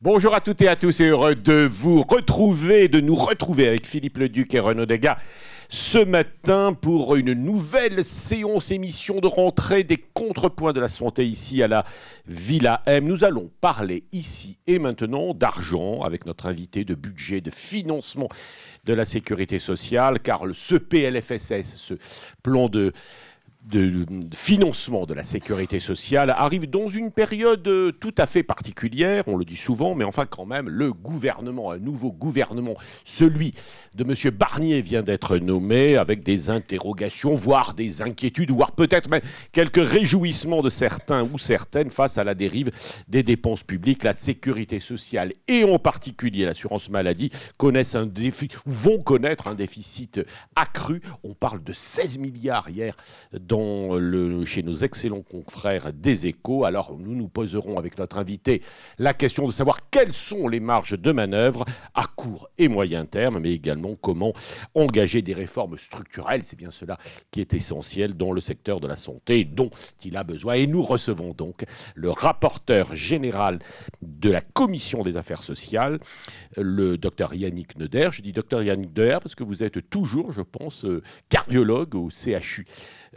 Bonjour à toutes et à tous et heureux de vous retrouver, de nous retrouver avec Philippe Leduc et Renaud Degas ce matin pour une nouvelle séance émission de rentrée des contrepoints de la santé ici à la Villa M. Nous allons parler ici et maintenant d'argent avec notre invité, de budget, de financement de la sécurité sociale, car ce PLFSS, ce plan de financement de la sécurité sociale arrive dans une période tout à fait particulière, on le dit souvent, mais enfin quand même, le gouvernement, un nouveau gouvernement, celui de M. Barnier vient d'être nommé avec des interrogations, voire des inquiétudes, voire peut-être même quelques réjouissements de certains ou certaines face à la dérive des dépenses publiques. La sécurité sociale et en particulier l'assurance maladie vont connaître un déficit accru. On parle de 16 milliards hier chez nos excellents confrères des Échos. Alors nous nous poserons avec notre invité la question de savoir quelles sont les marges de manœuvre à court et moyen terme, mais également comment engager des réformes structurelles. C'est bien cela qui est essentiel dans le secteur de la santé dont il a besoin. Et nous recevons donc le rapporteur général de la Commission des affaires sociales, le docteur Yannick Neuder. Je dis docteur Yannick Neuder parce que vous êtes toujours, je pense, cardiologue au CHU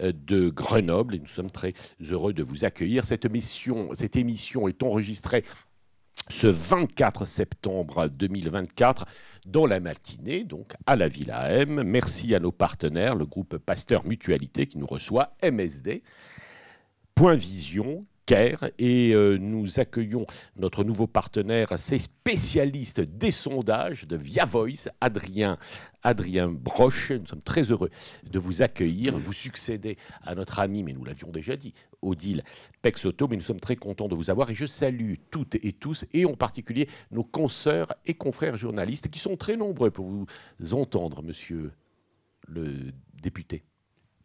de Grenoble et nous sommes très heureux de vous accueillir. Cette émission est enregistrée ce 24 septembre 2024 dans la matinée, donc à la Villa M. Merci à nos partenaires, le groupe Pasteur Mutualité qui nous reçoit, MSD, Point Vision, CARE, et nous accueillons notre nouveau partenaire, c'est spécialiste des sondages de Via Voice, Adrien Broche. Nous sommes très heureux de vous accueillir. Vous succédez à notre ami, mais nous l'avions déjà dit, Odile Pexoto, mais nous sommes très contents de vous avoir et je salue toutes et tous, et en particulier nos consoeurs et confrères journalistes qui sont très nombreux pour vous entendre, monsieur le député.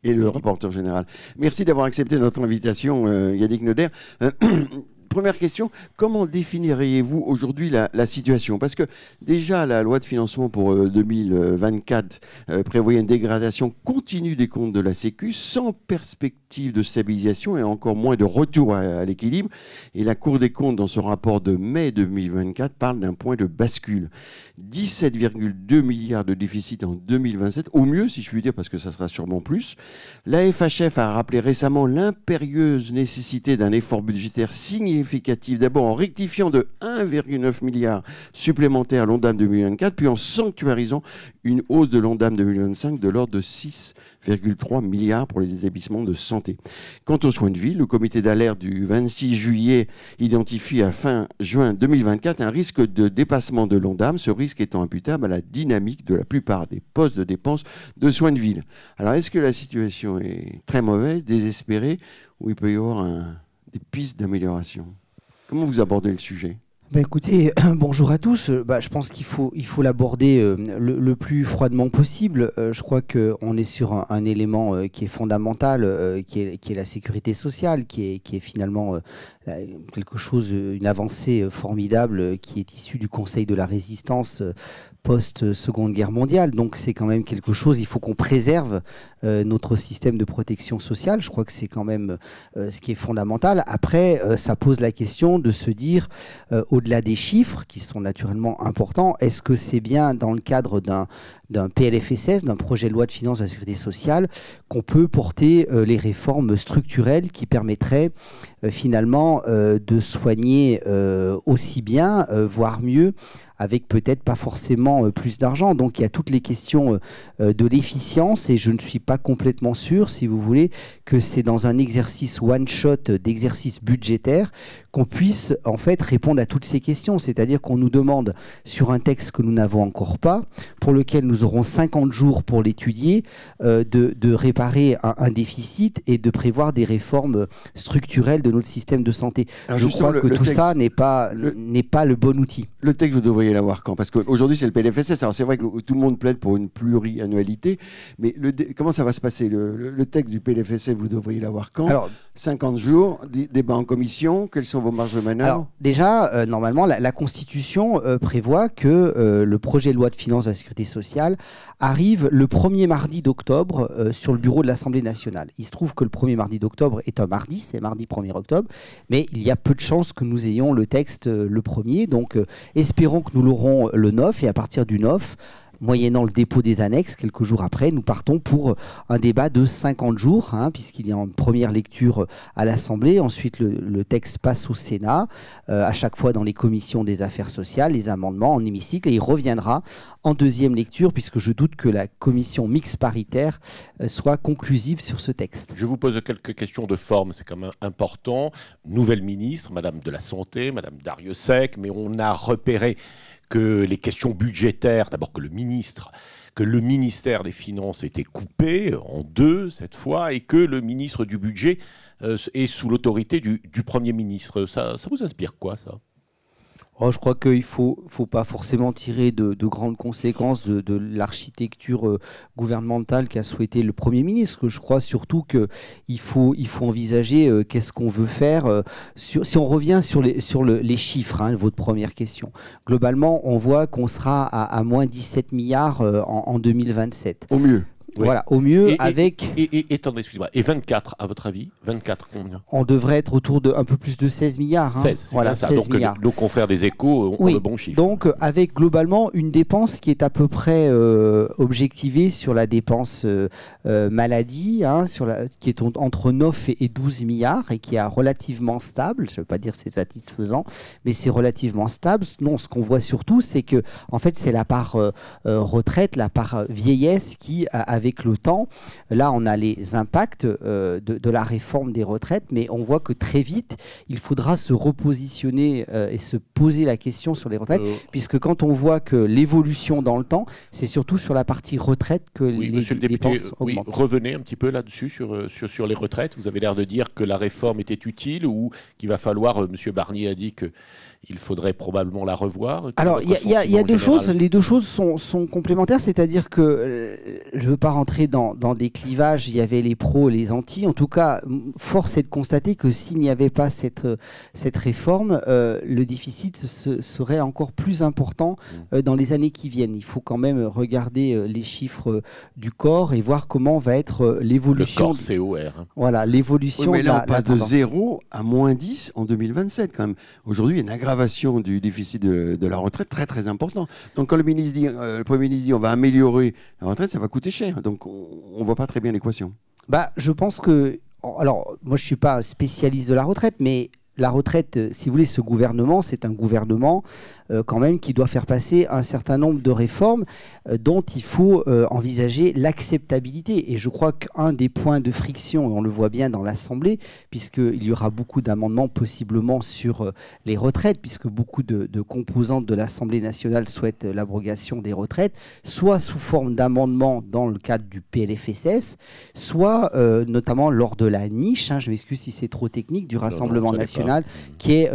Et le rapporteur général. Merci d'avoir accepté notre invitation, Yannick Neuder. Première question, comment définiriez-vous aujourd'hui la situation? Parce que déjà, la loi de financement pour 2024 prévoyait une dégradation continue des comptes de la Sécu, sans perspective de stabilisation et encore moins de retour à l'équilibre. Et la Cour des comptes, dans son rapport de mai 2024, parle d'un point de bascule. 17,2 milliards de déficit en 2027, au mieux, si je puis dire, parce que ça sera sûrement plus. La FHF a rappelé récemment l'impérieuse nécessité d'un effort budgétaire significatif, d'abord en rectifiant de 1,9 milliard supplémentaire à l'Ondam 2024, puis en sanctuarisant une hausse de l'Ondam 2025 de l'ordre de 6,3 milliards pour les établissements de santé. Quant aux soins de ville, le comité d'alerte du 26 juillet identifie à fin juin 2024 un risque de dépassement de l'Ondam, ce risque étant imputable à la dynamique de la plupart des postes de dépenses de soins de ville. Alors est-ce que la situation est très mauvaise, désespérée, ou il peut y avoir des pistes d'amélioration? Comment vous abordez le sujet? Écoutez, bonjour à tous. Je pense qu'il faut l'aborder le plus froidement possible. Je crois qu'on est sur un élément qui est fondamental, qui est la sécurité sociale, qui est finalement quelque chose, une avancée formidable qui est issue du Conseil de la Résistance post-Seconde Guerre mondiale. Donc c'est quand même quelque chose, il faut qu'on préserve notre système de protection sociale. Je crois que c'est quand même ce qui est fondamental. Après, ça pose la question de se dire, au-delà des chiffres, qui sont naturellement importants, est-ce que c'est bien dans le cadre d'un PLFSS, d'un projet de loi de finances de la sécurité sociale, qu'on peut porter les réformes structurelles qui permettraient finalement de soigner aussi bien, voire mieux, avec peut-être pas forcément plus d'argent. Donc il y a toutes les questions de l'efficience et je ne suis pas complètement sûr, si vous voulez, que c'est dans un exercice one-shot d'exercice budgétaire qu'on puisse en fait répondre à toutes ces questions. C'est-à-dire qu'on nous demande sur un texte que nous n'avons encore pas, pour lequel nous aurons 50 jours pour l'étudier, de réparer un déficit et de prévoir des réformes structurelles de notre système de santé. Alors je crois que tout ça n'est pas le bon outil. Le texte, vous devriez l'avoir quand? Parce qu'aujourd'hui, c'est le PLFSS. Alors c'est vrai que tout le monde plaide pour une pluriannualité, mais comment ça va se passer? Le texte du PLFSS, vous devriez l'avoir quand? Alors, 50 jours, débat en commission, quelles sont vos marges de manœuvre? Alors, déjà, normalement, la Constitution prévoit que le projet de loi de finances de la Sécurité sociale arrive le premier mardi d'octobre sur le bureau de l'Assemblée nationale. Il se trouve que le premier mardi d'octobre est un mardi, c'est mardi 1er octobre, mais il y a peu de chances que nous ayons le texte le 1er, donc espérons que nous l'aurons le 9, et à partir du 9, moyennant le dépôt des annexes, quelques jours après, nous partons pour un débat de 50 jours, puisqu'il y a une première lecture à l'Assemblée, ensuite le texte passe au Sénat, à chaque fois dans les commissions des affaires sociales, les amendements en hémicycle, et il reviendra en deuxième lecture, puisque je doute que la commission mixte paritaire soit conclusive sur ce texte. Je vous pose quelques questions de forme, c'est quand même important. Nouvelle ministre, Madame de la Santé, Madame Darrieussecq, mais on a repéré que les questions budgétaires, d'abord que le ministère des Finances était coupé en deux cette fois, et que le ministre du Budget est sous l'autorité du Premier ministre. Ça vous inspire quoi, ça ? Je crois qu'il ne faut pas forcément tirer de grandes conséquences de l'architecture gouvernementale qu'a souhaité le Premier ministre. Je crois surtout qu'il faut envisager qu'est-ce qu'on veut faire. Si on revient sur les chiffres, votre première question, globalement, on voit qu'on sera à moins 17 milliards en 2027. Au mieux. Oui. Voilà, au mieux avec... Attendez, excusez-moi. Et 24, à votre avis 24, combien? On devrait être autour de un peu plus de 16 milliards. 16, voilà, 16 milliards. Nos confrères des Échos ont le bon chiffre. Donc, avec globalement une dépense qui est à peu près objectivée sur la dépense maladie, qui est entre 9 et 12 milliards et qui est relativement stable. Je ne veux pas dire que c'est satisfaisant, mais c'est relativement stable. Non, ce qu'on voit surtout, c'est que en fait, c'est la part retraite, la part vieillesse qui, avec le temps, là on a les impacts de la réforme des retraites, mais on voit que très vite il faudra se repositionner et se poser la question sur les retraites, puisque quand on voit que l'évolution dans le temps, c'est surtout sur la partie retraite que les dépenses augmentent. Revenez un petit peu là-dessus sur les retraites. Vous avez l'air de dire que la réforme était utile ou qu'il va falloir, M. Barnier a dit qu'il faudrait probablement la revoir. Alors il y a deux choses, les deux choses sont complémentaires, c'est-à-dire que je ne veux pas rentrer dans des clivages, il y avait les pros et les anti. En tout cas, force est de constater que s'il n'y avait pas cette réforme, le déficit serait encore plus important dans les années qui viennent. Il faut quand même regarder les chiffres du corps et voir comment va être l'évolution. Le corps, COR. Voilà, l'évolution. Oui, mais là, on passe de 0 à moins 10 en 2027 quand même. Aujourd'hui, il y a une aggravation du déficit de la retraite très très important. Donc quand le Premier ministre dit on va améliorer la retraite, ça va coûter cher. Donc on ne voit pas très bien l'équation. Je pense que... Alors, moi, je ne suis pas spécialiste de la retraite, mais la retraite, si vous voulez, ce gouvernement, c'est un gouvernement quand même qui doit faire passer un certain nombre de réformes dont il faut envisager l'acceptabilité. Et je crois qu'un des points de friction, on le voit bien dans l'Assemblée, puisqu'il y aura beaucoup d'amendements possiblement sur les retraites, puisque beaucoup de composantes de l'Assemblée nationale souhaitent l'abrogation des retraites, soit sous forme d'amendements dans le cadre du PLFSS, soit notamment lors de la niche, je m'excuse si c'est trop technique, du Rassemblement national, qui est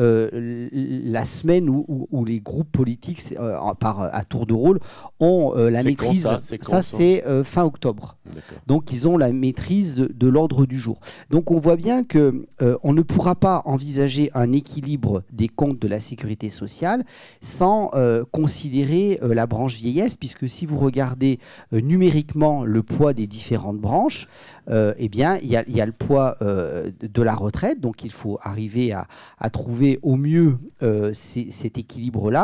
la semaine où les groupes politiques, à tour de rôle, ont la maîtrise. Ça, c'est fin octobre. Donc, ils ont la maîtrise de l'ordre du jour. Donc, on voit bien qu'on ne pourra pas envisager un équilibre des comptes de la sécurité sociale sans considérer la branche vieillesse, puisque si vous regardez numériquement le poids des différentes branches, eh bien, il y a le poids de la retraite, donc il faut arriver à trouver au mieux cet équilibre-là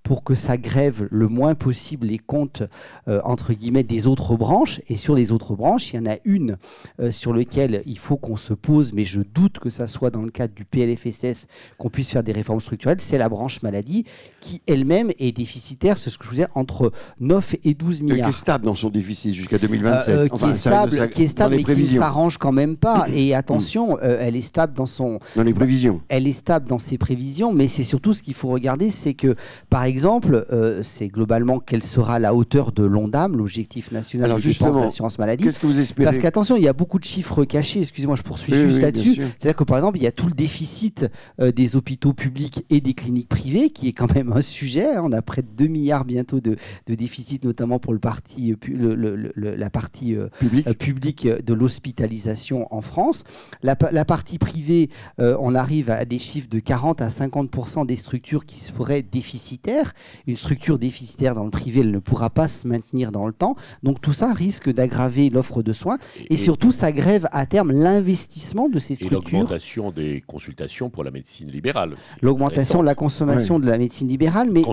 pour que ça grève le moins possible les comptes, entre guillemets, des autres branches. Et sur les autres branches, il y en a une sur laquelle il faut qu'on se pose, mais je doute que ça soit dans le cadre du PLFSS qu'on puisse faire des réformes structurelles, c'est la branche maladie, qui elle-même est déficitaire, c'est ce que je vous disais, entre 9 et 12 milliards. Qui est stable dans son déficit jusqu'à 2027. Qui est stable, mais qui ne s'arrange quand même pas. Et attention, elle est stable dans les prévisions. Elle est stable dans ses prévisions, mais c'est surtout ce qu'il faut regarder, c'est que, par exemple, exemple, c'est globalement quelle sera la hauteur de l'ONDAM, l'objectif national de dépenses d'assurance maladie. Qu'est-ce que vous espérez? Parce qu'attention, il y a beaucoup de chiffres cachés. Excusez-moi, je poursuis juste là-dessus. C'est-à-dire que par exemple, il y a tout le déficit des hôpitaux publics et des cliniques privées, qui est quand même un sujet. On a près de 2 milliards bientôt de déficit, notamment pour la partie publique de l'hospitalisation en France. La partie privée, on arrive à des chiffres de 40 à 50% des structures qui seraient déficitaires. Une structure déficitaire dans le privé, elle ne pourra pas se maintenir dans le temps. Donc tout ça risque d'aggraver l'offre de soins et surtout ça grève à terme l'investissement de ces structures. Et l'augmentation des consultations pour la médecine libérale. L'augmentation de la consommation de la médecine libérale. Mais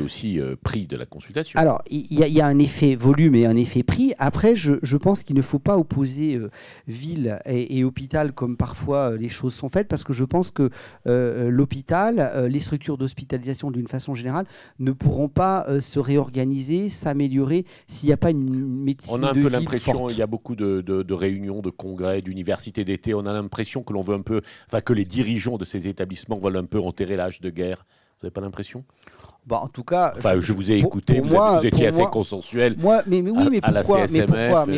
aussi prix de la consultation. Alors, il y a un effet volume et un effet prix. Après, je pense qu'il ne faut pas opposer ville et hôpital comme parfois les choses sont faites, parce que je pense que l'hôpital, les structures d'hospitalisation d'une façon générale, ne pourront pas se réorganiser, s'améliorer s'il n'y a pas une médecine de ville forte. On a un peu l'impression, il y a beaucoup de réunions, de congrès, d'universités d'été, on a l'impression que l'on veut un peu, que les dirigeants de ces établissements veulent un peu enterrer l'âge de guerre. Vous n'avez pas l'impression ? En tout cas, je vous ai écouté, vous étiez assez consensuel. Mais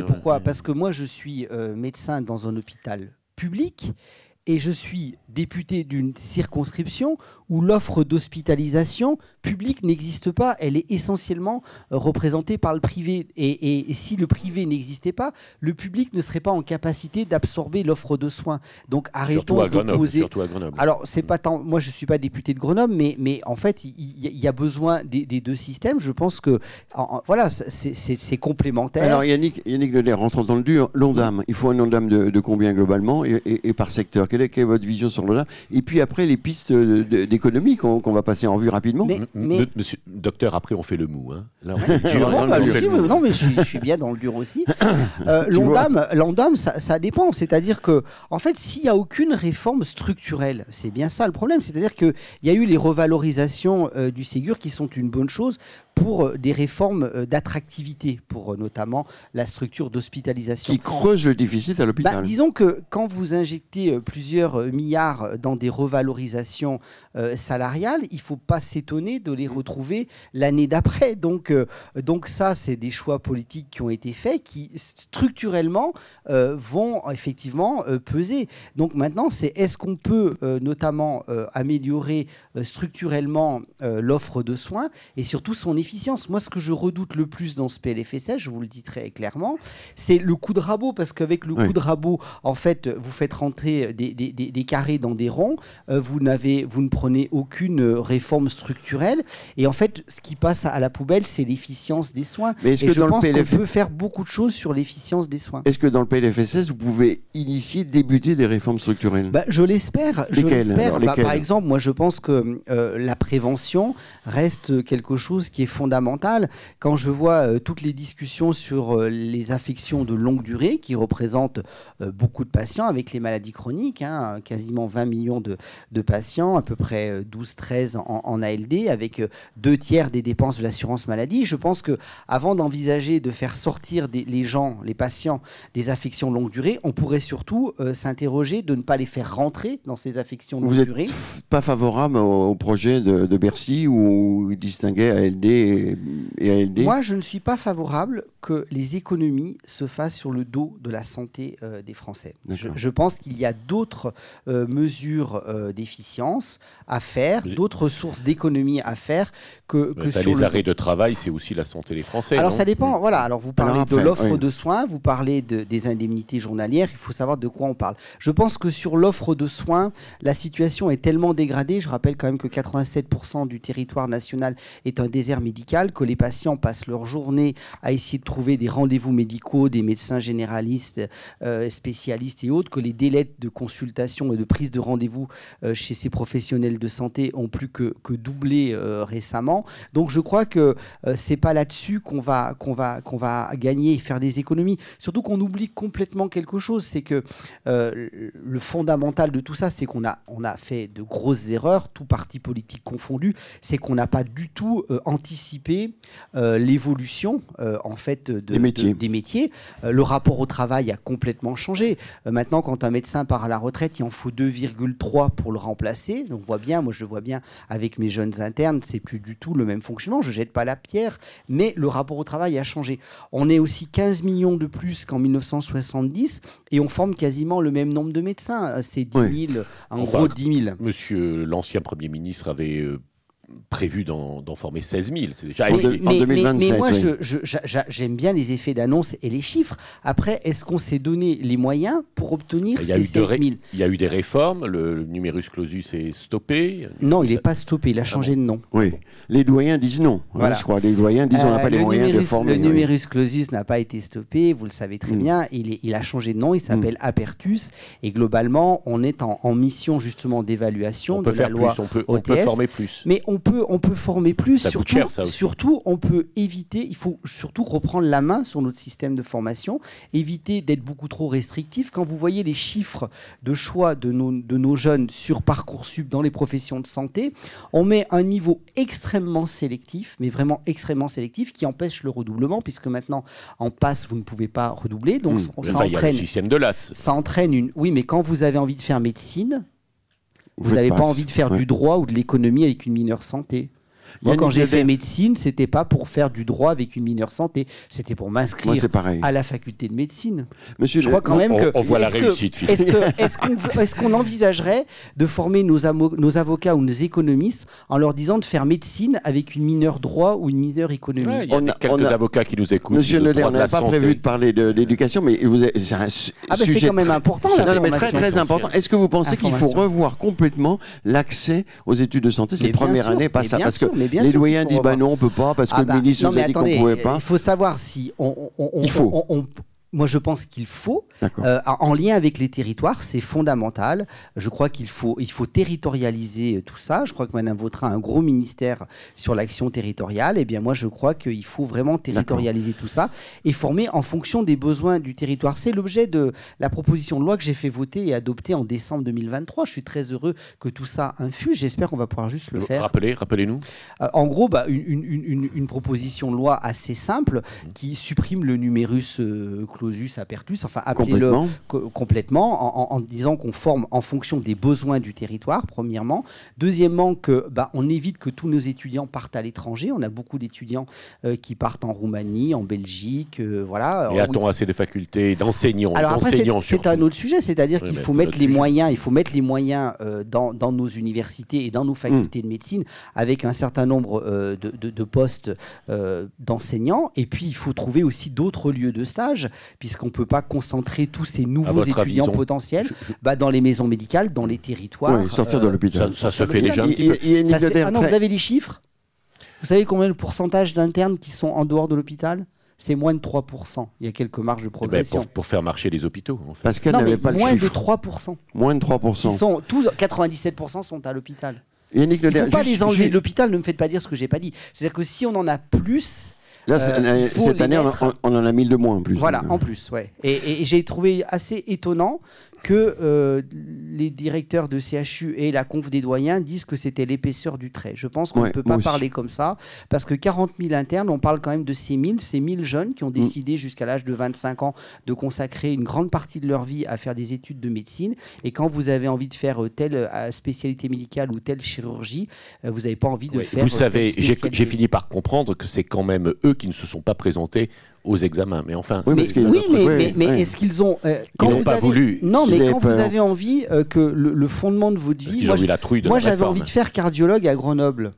pourquoi ? Parce que moi, je suis médecin dans un hôpital public et je suis député d'une circonscription où l'offre d'hospitalisation publique n'existe pas. Elle est essentiellement représentée par le privé. Et si le privé n'existait pas, le public ne serait pas en capacité d'absorber l'offre de soins. Donc arrêtons d'opposer. Surtout à Grenoble. Alors, c'est pas tant. Moi, je ne suis pas député de Grenoble, mais en fait, il y a besoin des deux systèmes. Je pense que voilà, c'est complémentaire. Alors, Yannick Leder, rentrant dans le dur, l'ONDAM, il faut un ONDAM de combien globalement et par secteur? Quelle est votre vision sur l'ONDAM? Et puis après, les pistes d'économie qu'on va passer en vue rapidement. Monsieur docteur, après on fait le mou. Hein. Là, non, mais je suis bien dans le dur aussi. L'ONDAM, ça dépend. C'est-à-dire que, en fait, s'il n'y a aucune réforme structurelle, c'est bien ça le problème. C'est-à-dire qu'il y a eu les revalorisations du Ségur qui sont une bonne chose pour des réformes d'attractivité, pour notamment la structure d'hospitalisation. Qui creuse le déficit à l'hôpital. Disons que quand vous injectez plusieurs milliards dans des revalorisations salariales, il ne faut pas s'étonner de les retrouver l'année d'après. Donc ça, c'est des choix politiques qui ont été faits, qui structurellement vont effectivement peser. Donc maintenant, c'est est-ce qu'on peut notamment améliorer structurellement l'offre de soins et surtout son efficience. Moi, ce que je redoute le plus dans ce PLFSS, je vous le dis très clairement, c'est le coup de rabot, parce qu'avec le coup de rabot, en fait, vous faites rentrer des carrés dans des ronds, vous ne prenez aucune réforme structurelle, et en fait, ce qui passe à la poubelle, c'est l'efficience des soins. Mais je pense qu'on peut faire beaucoup de choses sur l'efficience des soins. Est-ce que dans le PLFSS, vous pouvez débuter des réformes structurelles? Je l'espère. Par exemple, moi, je pense que la prévention reste quelque chose qui est fondamental. Quand je vois toutes les discussions sur les affections de longue durée qui représentent beaucoup de patients avec les maladies chroniques, quasiment 20 millions de patients, à peu près 12-13 en ALD, avec 2/3 des dépenses de l'assurance maladie. Je pense qu'avant d'envisager de faire sortir les patients des affections longue durée, on pourrait surtout s'interroger de ne pas les faire rentrer dans ces affections longue durée. Vous n'êtes pas favorable au projet de Bercy où il distinguait ALD et ALD? Moi, je ne suis pas favorable que les économies se fassent sur le dos de la santé des Français. Je pense qu'il y a d'autres mesures d'efficience à faire, d'autres sources d'économies à faire que sur les arrêts de travail, c'est aussi la santé des Français. Alors non? Ça dépend. Voilà. Alors vous parlez de l'offre de soins, vous parlez des indemnités journalières. Il faut savoir de quoi on parle. Je pense que sur l'offre de soins, la situation est tellement dégradée. Je rappelle quand même que 87% du territoire national est un désert médical, que les patients passent leur journée à essayer de trouver des rendez-vous médicaux, des médecins généralistes, spécialistes et autres, que les délais de consultation et de prise de rendez-vous chez ces professionnels de santé ont plus que doublé récemment. Donc je crois que c'est pas là-dessus qu'on va gagner et faire des économies. Surtout qu'on oublie complètement quelque chose, c'est que le fondamental de tout ça, c'est qu'on a fait de grosses erreurs, tout parti politique confondu, c'est qu'on n'a pas du tout anticipé anticiper l'évolution en fait des métiers. Le rapport au travail a complètement changé. Maintenant, quand un médecin part à la retraite, il en faut 2,3 pour le remplacer. Donc, moi je vois bien avec mes jeunes internes, c'est plus du tout le même fonctionnement. Je jette pas la pierre, mais le rapport au travail a changé. On est aussi 15 millions de plus qu'en 1970 et on forme quasiment le même nombre de médecins. C'est 10 000, gros 10 000. Monsieur l'ancien Premier ministre avait prévu d'en former 16 000. C'est déjà en 2027. Mais moi, j'aime bien les effets d'annonce et les chiffres. Après, est-ce qu'on s'est donné les moyens pour obtenir ces 16 000 ? Il y a eu des réformes. Le numerus clausus est stoppé. Non, il n'est pas stoppé. Il a changé de nom. Oui. Les doyens disent non. Voilà. Je crois. Les doyens disent on n'a pas les moyens de former. Le numerus clausus n'a pas été stoppé. Vous le savez très bien. Il a changé de nom. Il s'appelle Apertus. Et globalement, on est en mission justement d'évaluation de la loi OTS. On peut former plus. Mais on peut former plus, surtout on peut éviter, il faut surtout reprendre la main sur notre système de formation, éviter d'être beaucoup trop restrictif. Quand vous voyez les chiffres de choix de nos jeunes sur Parcoursup dans les professions de santé, on met un niveau extrêmement sélectif, mais vraiment extrêmement sélectif, qui empêche le redoublement, puisque maintenant, en passe, vous ne pouvez pas redoubler. Donc, il y a le système de l'AS. Ça entraîne une... Oui, mais quand vous avez envie de faire médecine... Vous n'avez pas envie de faire du droit ou de l'économie avec une mineure santé. Moi, quand j'ai fait médecine, c'était pas pour faire du droit avec une mineure santé, c'était pour m'inscrire à la faculté de médecine. Monsieur, je crois quand même que... On voit la réussite, Philippe. Est-ce qu'on envisagerait de former nos avocats ou nos économistes en leur disant de faire médecine avec une mineure droit ou une mineure économie? Il y a quelques avocats qui nous écoutent. Monsieur Leder, on n'a pas prévu de parler d'éducation, mais c'est un sujet... c'est quand même important, la formation. Très, très important. Est-ce que vous pensez qu'il faut revoir complètement l'accès aux études de santé cette première année? Parce que les doyens disent non, on ne peut pas parce que le ministre nous a dit qu'on ne pouvait pas. Il faut savoir si moi, je pense qu'il faut, en lien avec les territoires, c'est fondamental. Je crois qu'il faut territorialiser tout ça. Je crois que Mme Vautrin a un gros ministère sur l'action territoriale. Eh bien, moi, je crois qu'il faut vraiment territorialiser tout ça et former en fonction des besoins du territoire. C'est l'objet de la proposition de loi que j'ai fait voter et adopter en décembre 2023. Je suis très heureux que tout ça infuse. J'espère qu'on va pouvoir juste le faire. Rappelez-nous. En gros, une proposition de loi assez simple qui supprime le numerus clausus, apertus, enfin appelez-le complètement en disant qu'on forme en fonction des besoins du territoire, premièrement. Deuxièmement, on évite que tous nos étudiants partent à l'étranger. On a beaucoup d'étudiants qui partent en Roumanie, en Belgique, voilà. Et a-t-on assez de facultés d'enseignants? Alors après, c'est un autre sujet, c'est-à-dire qu'il faut mettre les moyens, dans nos universités et dans nos facultés de médecine avec un certain nombre de postes d'enseignants. Et puis, il faut trouver aussi d'autres lieux de stage, puisqu'on ne peut pas concentrer tous ces nouveaux étudiants potentiels dans les maisons médicales, dans les territoires. Oui, sortir de l'hôpital. Ça se fait déjà un petit peu. Vous avez les chiffres? Vous savez combien le pourcentage d'internes qui sont en dehors de l'hôpital? C'est moins de 3%. Il y a quelques marges de progression. Pour faire marcher les hôpitaux, en fait. Parce qu'elle n'avait pas le chiffre. Moins de 3%. Moins de 3%. 97% sont à l'hôpital. Il ne faut pas les enlever. L'hôpital, ne me faites pas dire ce que je n'ai pas dit. C'est-à-dire que si on en a plus... Là, cette année, on en a 1000 de moins en plus. Voilà, en plus, ouais. Et j'ai trouvé assez étonnant que les directeurs de CHU et la conf des doyens disent que c'était l'épaisseur du trait. Je pense qu'on ne peut pas parler comme ça, parce que 40 000 internes, on parle quand même de ces 1000 jeunes qui ont décidé jusqu'à l'âge de 25 ans de consacrer une grande partie de leur vie à faire des études de médecine. Et quand vous avez envie de faire telle spécialité médicale ou telle chirurgie, vous n'avez pas envie de faire... Vous savez, j'ai fini par comprendre que c'est quand même eux qui ne se sont pas présentés aux examens, mais enfin... mais est-ce qu'ils ont... ils n'ont pas voulu. Non, mais quand vous avez envie que le fondement de votre vie... Moi, j'avais envie de faire cardiologue à Grenoble.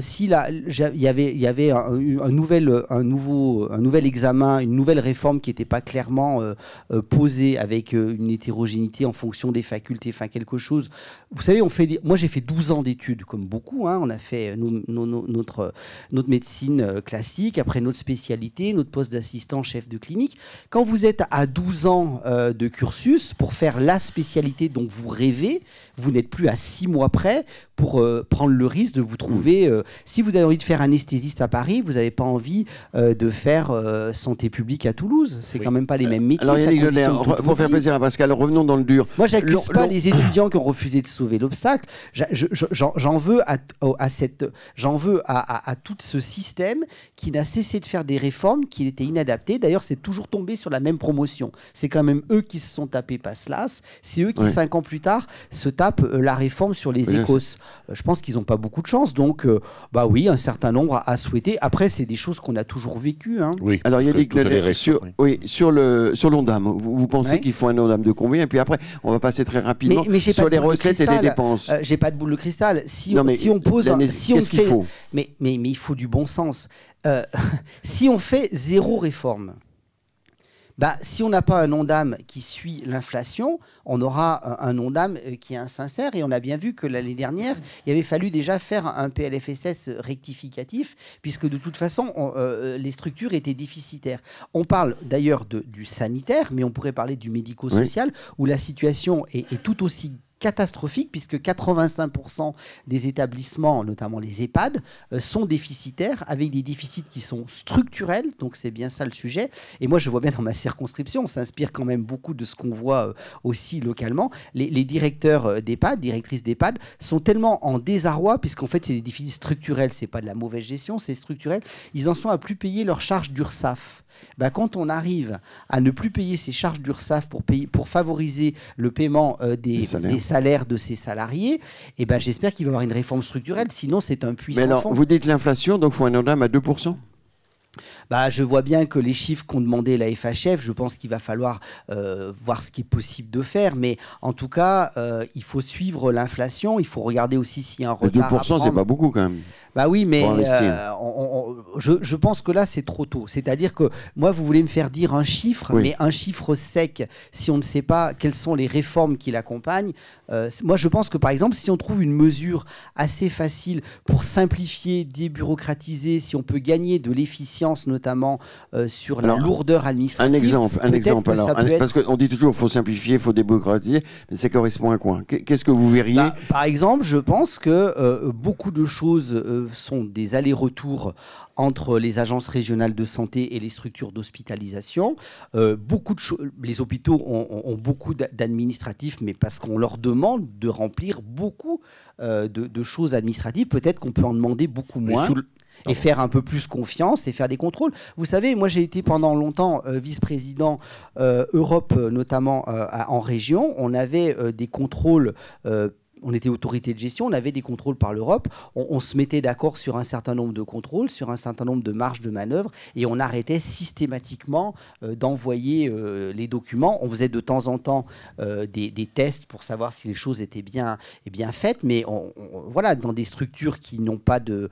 Si il y avait un nouvel examen, une nouvelle réforme qui n'était pas clairement posée avec une hétérogénéité en fonction des facultés, enfin quelque chose. Vous savez, moi j'ai fait 12 ans d'études, comme beaucoup. On a fait notre médecine classique, après notre spécialité, notre poste d'assistant chef de clinique. Quand vous êtes à 12 ans de cursus pour faire la spécialité dont vous rêvez, vous n'êtes plus à 6 mois près pour prendre le risque de vous trouver si vous avez envie de faire anesthésiste à Paris, vous n'avez pas envie de faire santé publique à Toulouse. C'est quand même pas les mêmes métiers. Alors Yannick Neuder, pour faire plaisir à Pascal, revenons dans le dur. Moi, j'accuse pas les étudiants qui ont refusé de sauver l'obstacle. J'en veux à tout ce système qui n'a cessé de faire des réformes qui étaient inadaptées. D'ailleurs, c'est toujours tombé sur la même promotion. C'est quand même eux qui se sont tapés Paslas. C'est eux qui, 5 ans plus tard, se tapent la réforme sur les écos. Je pense qu'ils n'ont pas beaucoup de chance. Donc, oui, un certain nombre à souhaiter. Après, c'est des choses qu'on a toujours vécues. Hein. Oui. Alors, Yannick Neuder, sur l'ONDAM, vous pensez qu'il faut un ONDAM de combien? Et puis après, on va passer très rapidement sur les recettes et les dépenses. J'ai pas de boule de cristal. Si on pose, qu'est-ce qu'il faut? Mais il faut du bon sens. Si on fait 0 réforme, si on n'a pas un ONDAM qui suit l'inflation, on aura un ONDAM qui est insincère. Et on a bien vu que l'année dernière, il avait fallu déjà faire un PLFSS rectificatif, puisque de toute façon, les structures étaient déficitaires. On parle d'ailleurs du sanitaire, mais on pourrait parler du médico-social, où la situation est tout aussi catastrophique, puisque 85% des établissements, notamment les EHPAD, sont déficitaires, avec des déficits qui sont structurels, donc c'est bien ça le sujet. Et moi, je vois bien dans ma circonscription, on s'inspire quand même beaucoup de ce qu'on voit aussi localement. Les directeurs d'EHPAD, directrices d'EHPAD, sont tellement en désarroi, puisqu'en fait, c'est des déficits structurels, c'est pas de la mauvaise gestion, c'est structurel. Ils en sont à plus payer leurs charges d'URSSAF. Quand on arrive à ne plus payer ces charges d'URSSAF pour favoriser le paiement des salaires de ses salariés, j'espère qu'il va y avoir une réforme structurelle, sinon c'est un puissant fond. Mais alors, vous dites l'inflation, donc il faut un ONDAM à 2%? Je vois bien que les chiffres qu'ont demandé la FHF, je pense qu'il va falloir voir ce qui est possible de faire. Mais en tout cas, il faut suivre l'inflation. Il faut regarder aussi s'il y a un retard. 2%, c'est pas beaucoup quand même. Oui, mais je pense que là, c'est trop tôt. C'est-à-dire que moi, vous voulez me faire dire un chiffre, mais un chiffre sec, si on ne sait pas quelles sont les réformes qui l'accompagnent. Moi, je pense que, par exemple, si on trouve une mesure assez facile pour simplifier, débureaucratiser, si on peut gagner de l'efficience, notamment sur la lourdeur administrative. Un exemple. Parce qu'on dit toujours qu'il faut simplifier, il faut débureaucratiser, mais ça correspond à quoi? Qu'est-ce que vous verriez? Par exemple, je pense que beaucoup de choses sont des allers-retours entre les agences régionales de santé et les structures d'hospitalisation. Les hôpitaux ont beaucoup d'administratifs, mais parce qu'on leur demande de remplir beaucoup de choses administratives. Peut-être qu'on peut en demander beaucoup moins. Et faire un peu plus confiance et faire des contrôles. Vous savez, moi j'ai été pendant longtemps vice-président Europe, notamment en région. On avait des contrôles. On était autorité de gestion, on avait des contrôles par l'Europe, on se mettait d'accord sur un certain nombre de contrôles, sur un certain nombre de marges de manœuvre, et on arrêtait systématiquement d'envoyer les documents. On faisait de temps en temps des tests pour savoir si les choses étaient bien faites, mais voilà, dans des structures qui n'ont pas de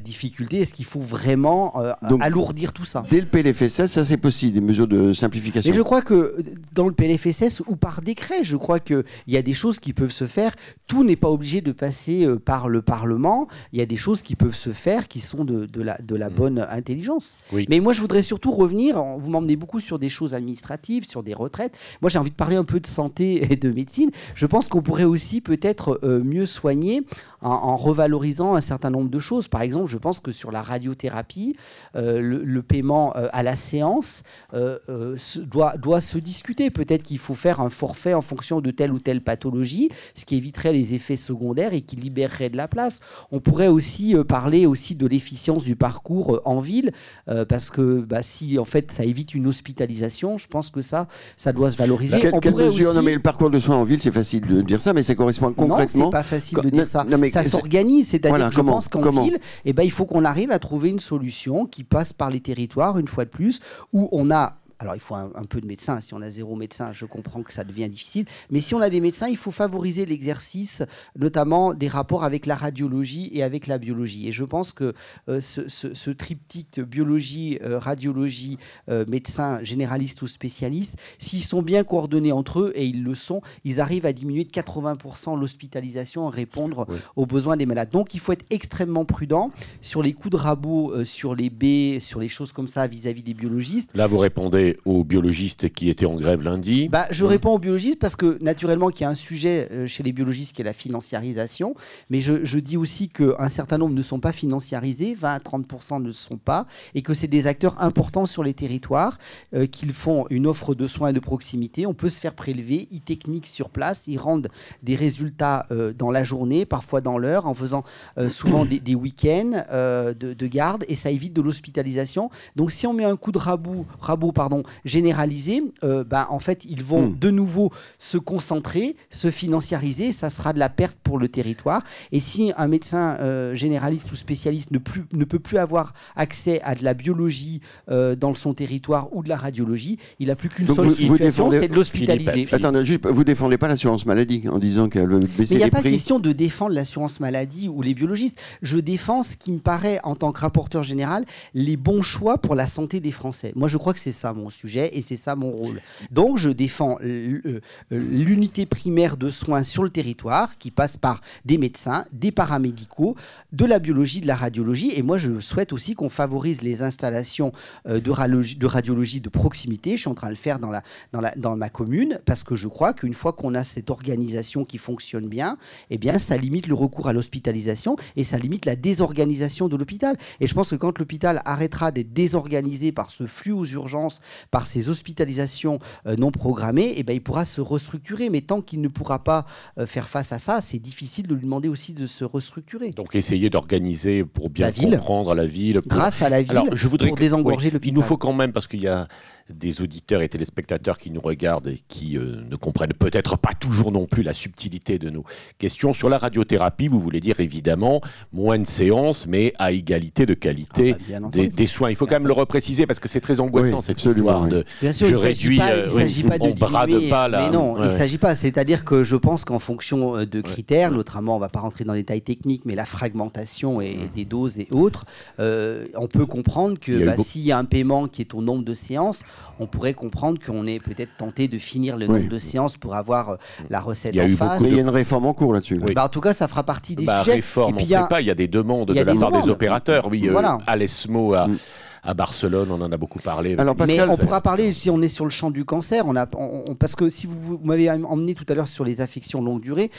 difficultés, est-ce qu'il faut vraiment alourdir tout ça? Dès le PLFSS, ça c'est possible, des mesures de simplification. Mais je crois que dans le PLFSS ou par décret, je crois qu'il y a des choses qui peuvent se faire. Tout n'est pas obligé de passer par le Parlement. Il y a des choses qui peuvent se faire qui sont de la bonne intelligence. Oui. Mais moi, je voudrais surtout revenir, vous m'emmenez beaucoup sur des choses administratives, sur des retraites. Moi, j'ai envie de parler un peu de santé et de médecine. Je pense qu'on pourrait aussi peut-être mieux soigner en revalorisant un certain nombre de choses. Par exemple, je pense que sur la radiothérapie, le paiement à la séance doit se discuter. Peut-être qu'il faut faire un forfait en fonction de telle ou telle pathologie, ce qui éviterait les effets secondaires et qui libérerait de la place. On pourrait aussi parler aussi de l'efficience du parcours en ville, parce que si en fait ça évite une hospitalisation, je pense que ça doit se valoriser. Quelle mesure aussi... Non, mais le parcours de soins en ville, c'est facile de dire ça, mais ça correspond concrètement. Non, c'est pas facile de dire ça. Ça s'organise, c'est-à-dire que je pense qu'en ville, il faut qu'on arrive à trouver une solution qui passe par les territoires, une fois de plus, où on a... Alors, il faut un peu de médecins. Si on a 0 médecin, je comprends que ça devient difficile. Mais si on a des médecins, il faut favoriser l'exercice, notamment des rapports avec la radiologie et avec la biologie. Et je pense que ce triptyque biologie, radiologie, médecins généralistes ou spécialistes, s'ils sont bien coordonnés entre eux, et ils le sont, ils arrivent à diminuer de 80% l'hospitalisation, à répondre aux besoins des malades. Donc, il faut être extrêmement prudent sur les coups de rabot, sur les baies, sur les choses comme ça vis-à-vis des biologistes. Là, vous répondez répondez aux biologistes qui étaient en grève lundi. Je réponds aux biologistes parce que naturellement qu'il y a un sujet chez les biologistes qui est la financiarisation, mais je dis aussi qu'un certain nombre ne sont pas financiarisés, 20 à 30% ne le sont pas, et que c'est des acteurs importants sur les territoires, qu'ils font une offre de soins et de proximité. On peut se faire prélever, e-technique sur place, ils rendent des résultats dans la journée, parfois dans l'heure, en faisant souvent des week-ends de garde, et ça évite de l'hospitalisation. Donc si on met un coup de rabot généralisé, en fait ils vont de nouveau se concentrer, se financiariser, ça sera de la perte pour le territoire. Et si un médecin généraliste ou spécialiste ne peut plus avoir accès à de la biologie dans son territoire ou de la radiologie, il n'a plus qu'une seule solution, c'est de l'hospitaliser. Attendez, juste, vous ne défendez pas l'assurance maladie en disant qu'elle veut baisser les prix? Mais il n'y a pas question de défendre l'assurance maladie ou les biologistes. Je défends ce qui me paraît, en tant que rapporteur général, les bons choix pour la santé des Français. Moi, je crois que c'est ça mon sujet et c'est ça mon rôle. Donc, je défends l'unité primaire de soins sur le territoire qui passe par des médecins, des paramédicaux, de la biologie, de la radiologie. Et moi, je souhaite aussi qu'on favorise les installations de radiologie de proximité. Je suis en train de le faire dans ma commune parce que je crois qu'une fois qu'on a cette organisation qui fonctionne bien, eh bien, ça limite le recours à l'hospitalisation et ça limite la désorganisation de l'hôpital. Et je pense que quand l'hôpital arrêtera d'être désorganisé par ce flux aux urgences, par ces hospitalisations non programmées, eh bien, il pourra se restructurer. Mais tant qu'il ne pourra pas faire face à ça, c'est difficile de lui demander aussi de se restructurer. Donc essayer d'organiser pour bien comprendre la ville. Grâce à la ville, pour désengorger l'hôpital. Il nous faut quand même, parce qu'il y a des auditeurs et téléspectateurs qui nous regardent et qui ne comprennent peut-être pas toujours non plus la subtilité de nos questions. Sur la radiothérapie, vous voulez dire évidemment moins de séances, mais à égalité de qualité des soins. Il faut quand même le repréciser parce que c'est très angoissant cette histoire de bien sûr, je réduis, il ne s'agit pas de diminuer, mais non, il ne s'agit pas. C'est-à-dire que je pense qu'en fonction de critères, notamment, on ne va pas rentrer dans les détails techniques, mais la fragmentation et des doses et autres, on peut comprendre que s'il y a un paiement qui est au nombre de séances, on pourrait comprendre qu'on est peut-être tenté de finir le nombre de séances pour avoir la recette en face. Mais il y a une réforme en cours là-dessus. En tout cas, ça fera partie des sujets. Réforme, on ne sait pas, il y a des demandes de la part des opérateurs. Oui, Alesmo à Barcelone, on en a beaucoup parlé. Alors, Pascal, mais on pourra parler, si on est sur le champ du cancer, parce que si vous m'avez emmené tout à l'heure sur les affections longue durée,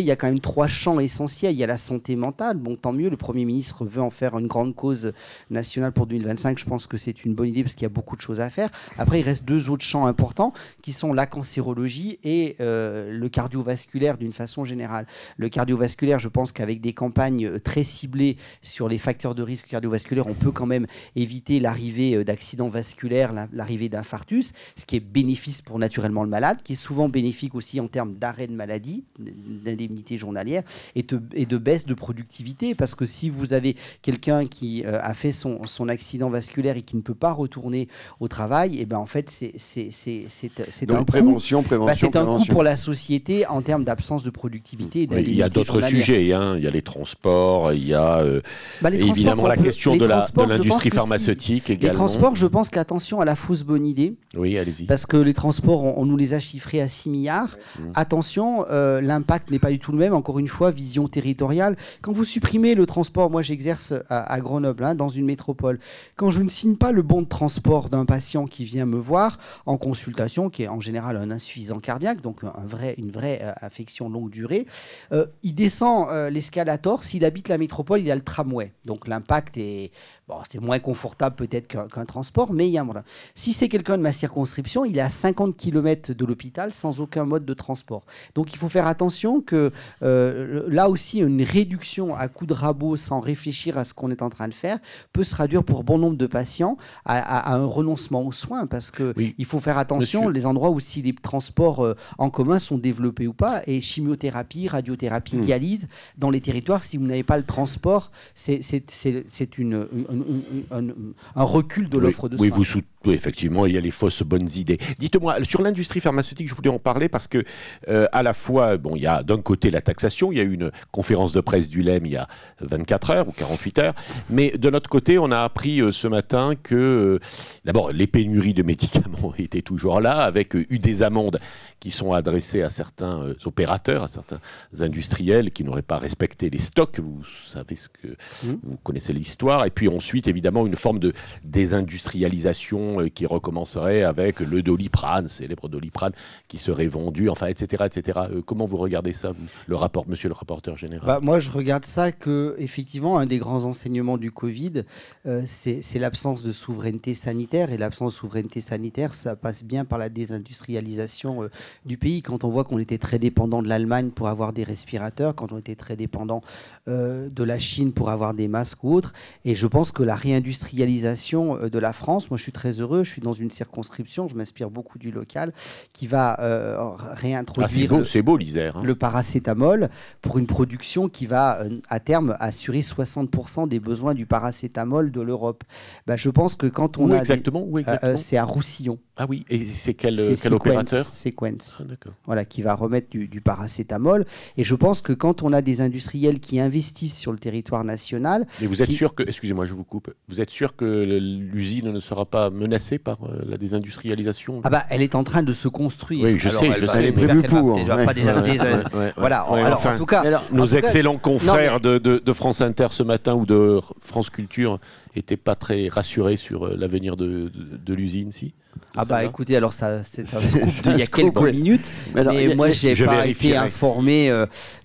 il y a quand même 3 champs essentiels. Il y a la santé mentale, bon, tant mieux, le Premier ministre veut en faire une grande cause nationale pour 2025, je pense que c'est une bonne idée parce qu'il y a beaucoup de choses à faire. Après, il reste 2 autres champs importants qui sont la cancérologie et le cardiovasculaire d'une façon générale. Le cardiovasculaire, je pense qu'avec des campagnes très ciblées sur les facteurs de risque cardiovasculaire, on peut quand même éviter l'arrivée d'accidents vasculaires, l'arrivée d'infarctus, ce qui est bénéfique pour naturellement le malade, qui est souvent bénéfique aussi en termes d'arrêt de maladie, d'indemnité journalière et de baisse de productivité. Parce que si vous avez quelqu'un qui a fait son accident vasculaire et qui ne peut pas retourner au travail, et ben en fait, c'est un prévention, c'est un coût pour la société en termes d'absence de productivité. Il y a d'autres sujets, il y a les transports, il y a évidemment la question de l'industrie pharmaceutique également. Les transports, je pense qu'attention à la fausse bonne idée. Oui, allez-y. Parce que les transports, on nous les a chiffrés à 6 milliards. Attention, l'impact n'est pas du tout le même. Encore une fois, vision territoriale. Quand vous supprimez le transport, moi j'exerce à Grenoble, dans une métropole. Quand je ne signe pas le bon de transport d'un patient qui vient me voir en consultation, qui est en général un insuffisant cardiaque, donc une vraie affection longue durée, il descend l'escalator. S'il habite la métropole, il a le tramway. Donc l'impact est... Bon, c'est moins confortable peut-être qu'un transport, mais il y a un moyen. Si c'est quelqu'un de ma circonscription, il est à 50 km de l'hôpital sans aucun mode de transport. Donc il faut faire attention que là aussi, une réduction à coup de rabot sans réfléchir à ce qu'on est en train de faire peut se traduire pour bon nombre de patients à un renoncement aux soins, parce qu'il faut faire attention les endroits où si les transports en commun sont développés ou pas, et chimiothérapie, radiothérapie, dialyse, dans les territoires, si vous n'avez pas le transport, c'est un recul de l'offre de soins. Oui, effectivement, il y a les fausses bonnes idées. Dites-moi, sur l'industrie pharmaceutique, je voulais en parler parce que, à la fois, il y a d'un côté la taxation, il y a eu une conférence de presse du LEM il y a 24 heures ou 48 heures, mais de l'autre côté, on a appris ce matin que, d'abord, les pénuries de médicaments étaient toujours là, avec eu des amendes qui sont adressées à certains opérateurs, à certains industriels qui n'auraient pas respecté les stocks. Vous savez vous connaissez l'histoire. Et puis ensuite, évidemment, évidemment une forme de désindustrialisation qui recommencerait avec le Doliprane, célèbre Doliprane, qui serait vendu, enfin, etc. etc. Comment vous regardez ça, monsieur le rapporteur général? Moi, je regarde ça que, effectivement, un des grands enseignements du Covid, c'est l'absence de souveraineté sanitaire. Et l'absence de souveraineté sanitaire, ça passe bien par la désindustrialisation du pays. Quand on voit qu'on était très dépendant de l'Allemagne pour avoir des respirateurs, quand on était très dépendant de la Chine pour avoir des masques ou autres. Et je pense que la réindustrialisation de la France, moi je suis très heureux, je suis dans une circonscription, je m'inspire beaucoup du local, qui va réintroduire c'est beau l'Isère, hein. Le paracétamol pour une production qui va à terme assurer 60% des besoins du paracétamol de l'Europe. Je pense que quand on Où a exactement c'est à Roussillon. Ah oui, et c'est quel Sequence, opérateur? Sequence. D'accord. Voilà, qui va remettre du paracétamol. Et je pense que quand on a des industriels qui investissent sur le territoire national... Et vous êtes sûr que, excusez-moi, je vous coupe, vous êtes sûr que l'usine ne sera pas menacée par la désindustrialisation? Elle est en train de se construire. Oui, je sais. Elle est prévue pour. Voilà. Alors, en tout cas... Nos excellents confrères de France Inter ce matin ou de France Culture n'étaient pas très rassurés sur l'avenir de l'usine, si? Écoutez, alors c'est un scoop d'il y a quelques minutes, mais moi je n'ai pas été informé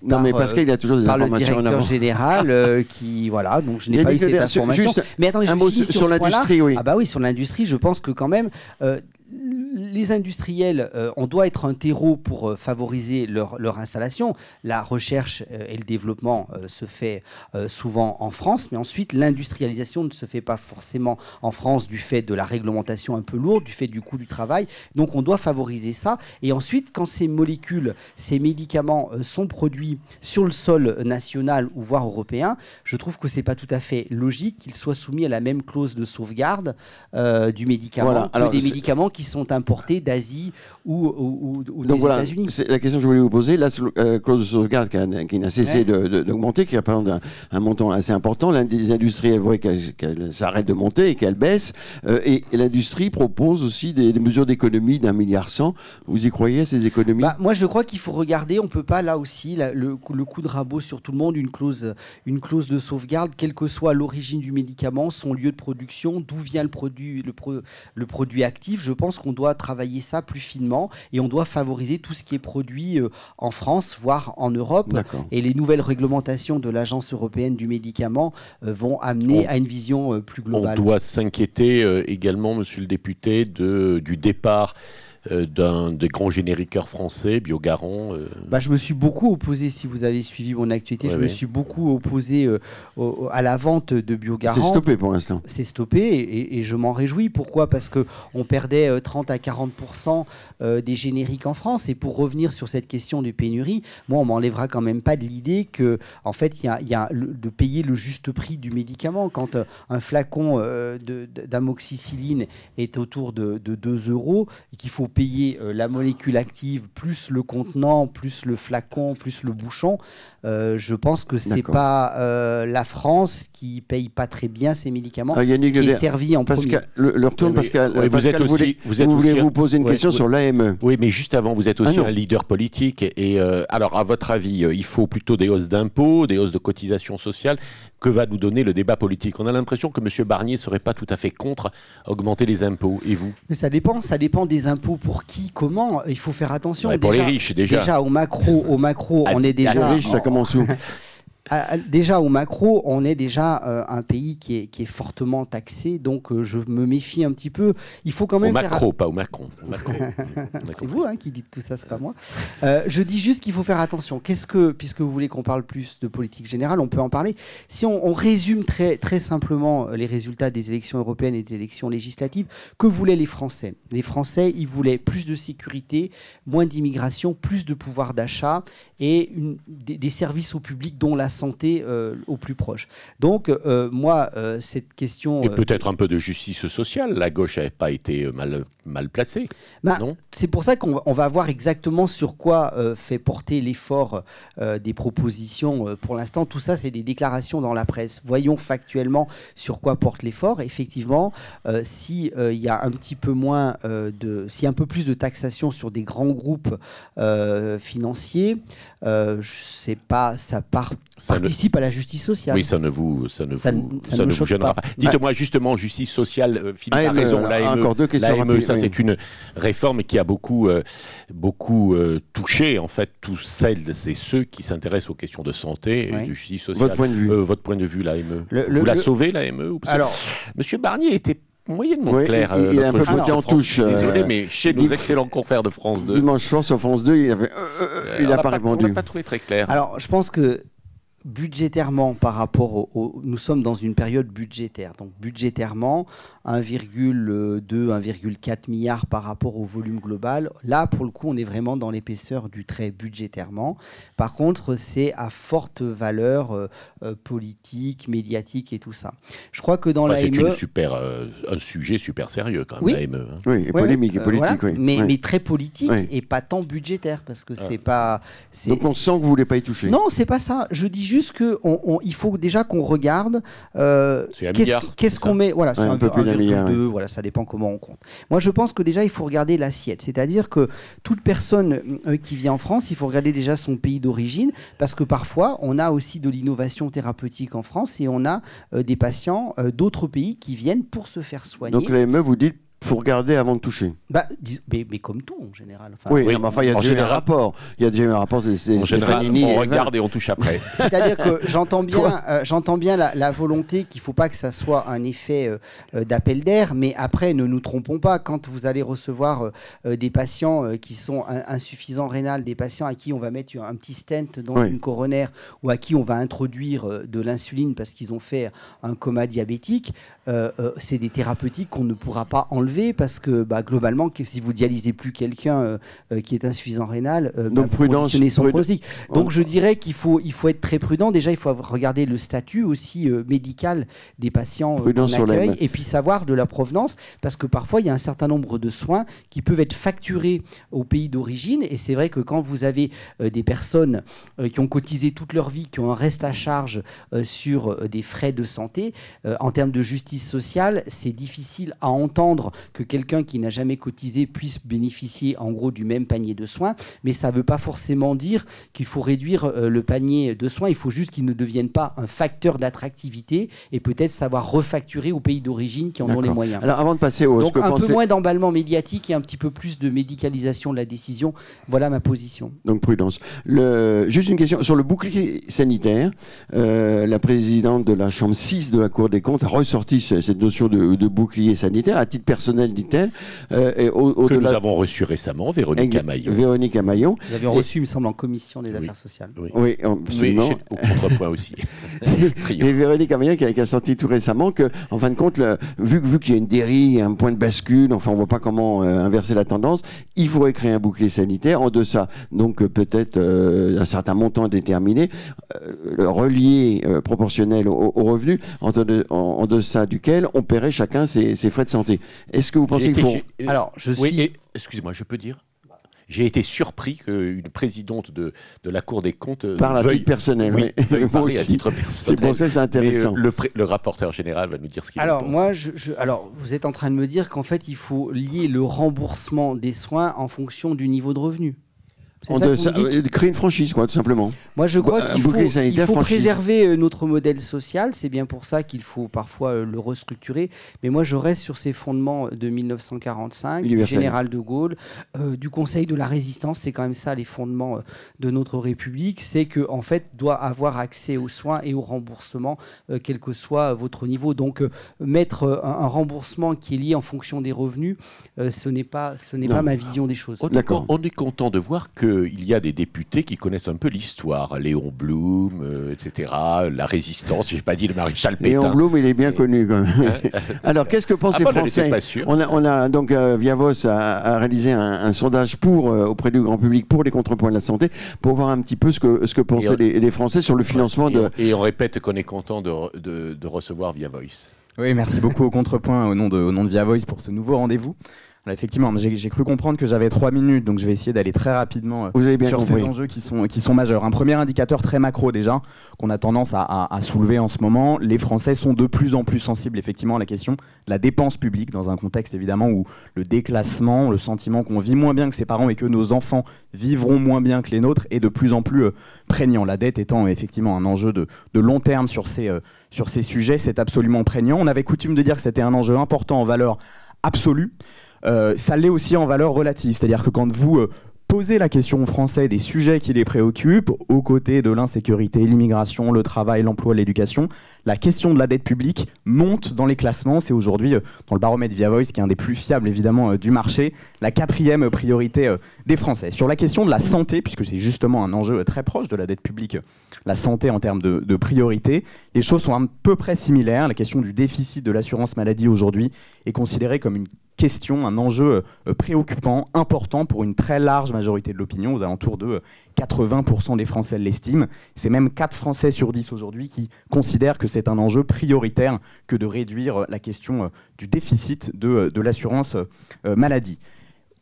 mais Pascal, il a toujours des informations par le directeur général qui, voilà, donc je n'ai pas eu cette information. Mais attendez, un mot sur l'industrie, oui. Oui, sur l'industrie, je pense que quand même... les industriels, on doit être un terreau pour favoriser leur installation. La recherche et le développement se fait souvent en France, mais ensuite l'industrialisation ne se fait pas forcément en France du fait de la réglementation un peu lourde, du fait du coût du travail. Donc on doit favoriser ça. Et ensuite, quand ces molécules, ces médicaments sont produits sur le sol national ou voire européen, je trouve que c'est pas tout à fait logique qu'ils soient soumis à la même clause de sauvegarde du médicament que des médicaments qui sont importés d'Asie ou des États-Unis. C'est la question que je voulais vous poser. La clause de sauvegarde qui n'a cessé d'augmenter, qui représente un montant assez important. Les industriels voient qu'elle s'arrête de monter et qu'elle baisse. Et l'industrie propose aussi des mesures d'économie d'1,1 milliard. Vous y croyez, ces économies? Moi, je crois qu'il faut regarder. On ne peut pas, là aussi, le coup de rabot sur tout le monde, une clause de sauvegarde, quelle que soit l'origine du médicament, son lieu de production, d'où vient le produit actif. Je pense qu'on doit travailler ça plus finement et on doit favoriser tout ce qui est produit en France, voire en Europe. Et les nouvelles réglementations de l'Agence européenne du médicament vont amener à une vision plus globale. On doit s'inquiéter également, monsieur le député, du départ d'un des grands génériqueurs français, Biogarant. Je me suis beaucoup opposé, si vous avez suivi mon actualité, je me suis beaucoup opposé à la vente de Biogarant. C'est stoppé pour l'instant. C'est stoppé et je m'en réjouis. Pourquoi? Parce qu'on perdait 30 à 40% des génériques en France. Et pour revenir sur cette question de pénurie, moi, on m'enlèvera quand même pas de l'idée que, en fait, il y a de payer le juste prix du médicament. Quand un flacon d'amoxicilline est autour de 2 € et qu'il faut payer la molécule active, plus le contenant, plus le flacon, plus le bouchon, je pense que c'est pas la France qui paye pas très bien ces médicaments, qui est servi en premier. Le retourne, Pascal. Vous voulez vous poser une question sur l'AME. Oui, mais juste avant, vous êtes aussi un leader politique. Et alors, à votre avis, il faut plutôt des hausses d'impôts, des hausses de cotisations sociales? Que va nous donner le débat politique? On a l'impression que M. Barnier ne serait pas tout à fait contre augmenter les impôts. Et vous? Mais ça dépend des impôts pour qui, comment. Il faut faire attention. Pour les riches, déjà. Déjà, au macro, on est déjà... Les riches, ça commence où? Déjà au macro, on est déjà un pays qui est fortement taxé, donc je me méfie un petit peu. Il faut quand même pas au Macron. C'est vous qui dites tout ça, c'est pas moi. Je dis juste qu'il faut faire attention. Puisque vous voulez qu'on parle plus de politique générale, on peut en parler. Si on résume très, très simplement les résultats des élections européennes et des élections législatives, que voulaient les Français? Les Français, ils voulaient plus de sécurité, moins d'immigration, plus de pouvoir d'achat et des services au public, dont la santé au plus proche. Donc, moi, cette question... Et peut-être un peu de justice sociale. La gauche n'avait pas été mal placée. Non, c'est pour ça qu'on va voir exactement sur quoi fait porter l'effort des propositions. Pour l'instant, tout ça, c'est des déclarations dans la presse. Voyons factuellement sur quoi porte l'effort. Effectivement, s'il y a un petit peu moins s'il y a un peu plus de taxation sur des grands groupes financiers, c'est pas, ça part participe à la justice sociale. Oui, ça ne vous gênera pas. pas. Dites-moi justement, justice sociale, Philippe a AME, raison. L'AME, encore deux questions rapides, ça oui. c'est une réforme qui a beaucoup touché en fait tous celles et ceux qui s'intéressent aux questions de santé et de justice sociale. Votre point de vue. Votre point de vue, l'AME. Vous la sauvez, l'AME? Alors, Monsieur Barnier était moyennement Oui, clair. il a un peu l'autre jour botté en sur France. touche. Je suis désolé, mais chez nos excellents confrères de France 2, Dimanche soir sur France 2, il n'a pas on répondu. l'a pas trouvé très clair. alors, je pense que budgétairement, par rapport nous sommes dans une période budgétaire. Donc, budgétairement, 1,2, 1,4 milliard par rapport au volume global. Là, pour le coup, on est vraiment dans l'épaisseur du trait budgétairement. Par contre, c'est à forte valeur politique, médiatique et tout ça. Je crois que dans l'AME... C'est un sujet super sérieux quand même, Oui. l'AME. Hein. Oui, et polémique, et politique, voilà. oui. Mais très politique et pas tant budgétaire, parce que c'est pas... Donc on sent que vous ne voulez pas y toucher. Non, c'est pas ça. Je dis juste qu'il faut déjà qu'on regarde C'est un milliard, qu'est-ce qu'on met. Voilà, c'est un peu plus d'un milliard, 1,2, voilà, ça dépend comment on compte. Moi, je pense que déjà, il faut regarder l'assiette. C'est-à-dire que toute personne qui vit en France, il faut regarder déjà son pays d'origine, parce que parfois, on a aussi de l'innovation thérapeutique en France et on a des patients d'autres pays qui viennent pour se faire soigner. Donc l'AME, vous dites, il faut regarder avant de toucher. Mais comme tout, en général. Enfin, Oui, oui, mais enfin, il y a déjà eu un rapport. Il y a déjà eu un rapport. En général, on regarde et on touche après. C'est-à-dire que j'entends bien la volonté qu'il ne faut pas que ça soit un effet d'appel d'air, mais après, ne nous trompons pas, quand vous allez recevoir des patients qui sont insuffisants rénal, des patients à qui on va mettre un petit stent dans une coronaire ou à qui on va introduire de l'insuline parce qu'ils ont fait un coma diabétique, c'est des thérapeutiques qu'on ne pourra pas enlever parce que globalement, si vous dialysez plus quelqu'un qui est insuffisant rénal, donc vous conditionnez son pronostic. Donc je dirais qu'il faut être très prudent. Déjà, il faut regarder le statut aussi médical des patients qu'on accueille et puis savoir de la provenance, parce que parfois il y a un certain nombre de soins qui peuvent être facturés au pays d'origine, et c'est vrai que quand vous avez des personnes qui ont cotisé toute leur vie, qui ont un reste à charge sur des frais de santé, en termes de justice sociale, c'est difficile à entendre que quelqu'un qui n'a jamais cotisé puisse bénéficier en gros du même panier de soins, mais ça ne veut pas forcément dire qu'il faut réduire le panier de soins, il faut juste qu'il ne devienne pas un facteur d'attractivité et peut-être savoir refacturer aux pays d'origine qui en ont les moyens. Alors avant de passer au... Donc un peu moins d'emballement médiatique et un petit peu plus de médicalisation de la décision, voilà ma position. Donc prudence. Juste une question, sur le bouclier sanitaire, la présidente de la chambre 6 de la Cour des comptes a ressorti cette notion de bouclier sanitaire, à titre personnel, dit-elle. Que nous avons reçu récemment, Véronique Amaillon. Véronique Amaillon. Nous avions reçu, il me semble, en commission des affaires sociales. Oui, absolument. Oui, au contrepoint aussi. Et Véronique Amaillon qui a sorti tout récemment que, en fin de compte, vu qu'il y a une dérive, un point de bascule, enfin on ne voit pas comment inverser la tendance, il faudrait créer un bouclier sanitaire en deçà, donc peut-être un certain montant déterminé, relié proportionnel au revenu, en deçà duquel on paierait chacun ses frais de santé. Est-ce que vous pensez qu'il faut... Alors, je suis... Oui, excusez-moi, je peux dire, j'ai été surpris qu'une présidente de la Cour des comptes parle à titre personnel. Oui, veuille parler aussi. à titre personnel. C'est pour ça que c'est intéressant. Le rapporteur général va nous dire ce qu'il pense. Alors moi, alors vous êtes en train de me dire qu'en fait, il faut lier le remboursement des soins en fonction du niveau de revenu. Créer une franchise, quoi, tout simplement. Moi, je crois qu'il faut franchise. préserver notre modèle social. C'est bien pour ça qu'il faut parfois le restructurer. Mais moi, je reste sur ces fondements de 1945, du général de Gaulle, du Conseil de la Résistance. C'est quand même ça, les fondements de notre République. C'est que, en fait, doit avoir accès aux soins et au remboursement, quel que soit votre niveau. Donc, mettre un remboursement qui est lié en fonction des revenus, ce n'est pas ma vision des choses. On est content de voir qu'il y a des députés qui connaissent un peu l'histoire. Léon Blum, etc. La Résistance, je n'ai pas dit le maréchal Pétain. Léon Blum, il est bien connu quand même. Alors, qu'est-ce que pensent les Français? On a donc, Viavos a réalisé un sondage auprès du grand public pour les contrepoints de la santé, pour voir un petit peu ce que pensaient les Français sur le financement Et on répète qu'on est content de recevoir Via Voice. Oui, merci beaucoup au Contrepoint, au nom de Via Voice pour ce nouveau rendez-vous. Effectivement, j'ai cru comprendre que j'avais 3 minutes, donc je vais essayer d'aller très rapidement sur ces enjeux qui sont majeurs. Un premier indicateur très macro déjà, qu'on a tendance à soulever en ce moment, les Français sont de plus en plus sensibles effectivement à la question de la dépense publique, dans un contexte évidemment où le déclassement, le sentiment qu'on vit moins bien que ses parents et que nos enfants vivront moins bien que les nôtres est de plus en plus prégnant. La dette étant effectivement un enjeu de long terme sur ces sujets, c'est absolument prégnant. On avait coutume de dire que c'était un enjeu important en valeur absolue. Ça l'est aussi en valeur relative, c'est-à-dire que quand vous posez la question aux Français des sujets qui les préoccupent, aux côtés de l'insécurité, l'immigration, le travail, l'emploi, l'éducation, la question de la dette publique monte dans les classements. C'est aujourd'hui, dans le baromètre Via Voice, qui est un des plus fiables évidemment du marché, la 4e priorité des Français. Sur la question de la santé, puisque c'est justement un enjeu très proche de la dette publique, la santé en termes de priorité, les choses sont à peu près similaires. La question du déficit de l'assurance maladie aujourd'hui est considérée comme une question, un enjeu préoccupant, important pour une très large majorité de l'opinion, aux alentours de 80% des Français l'estiment. C'est même 4 Français sur 10 aujourd'hui qui considèrent que c'est un enjeu prioritaire que de réduire la question du déficit de l'assurance maladie.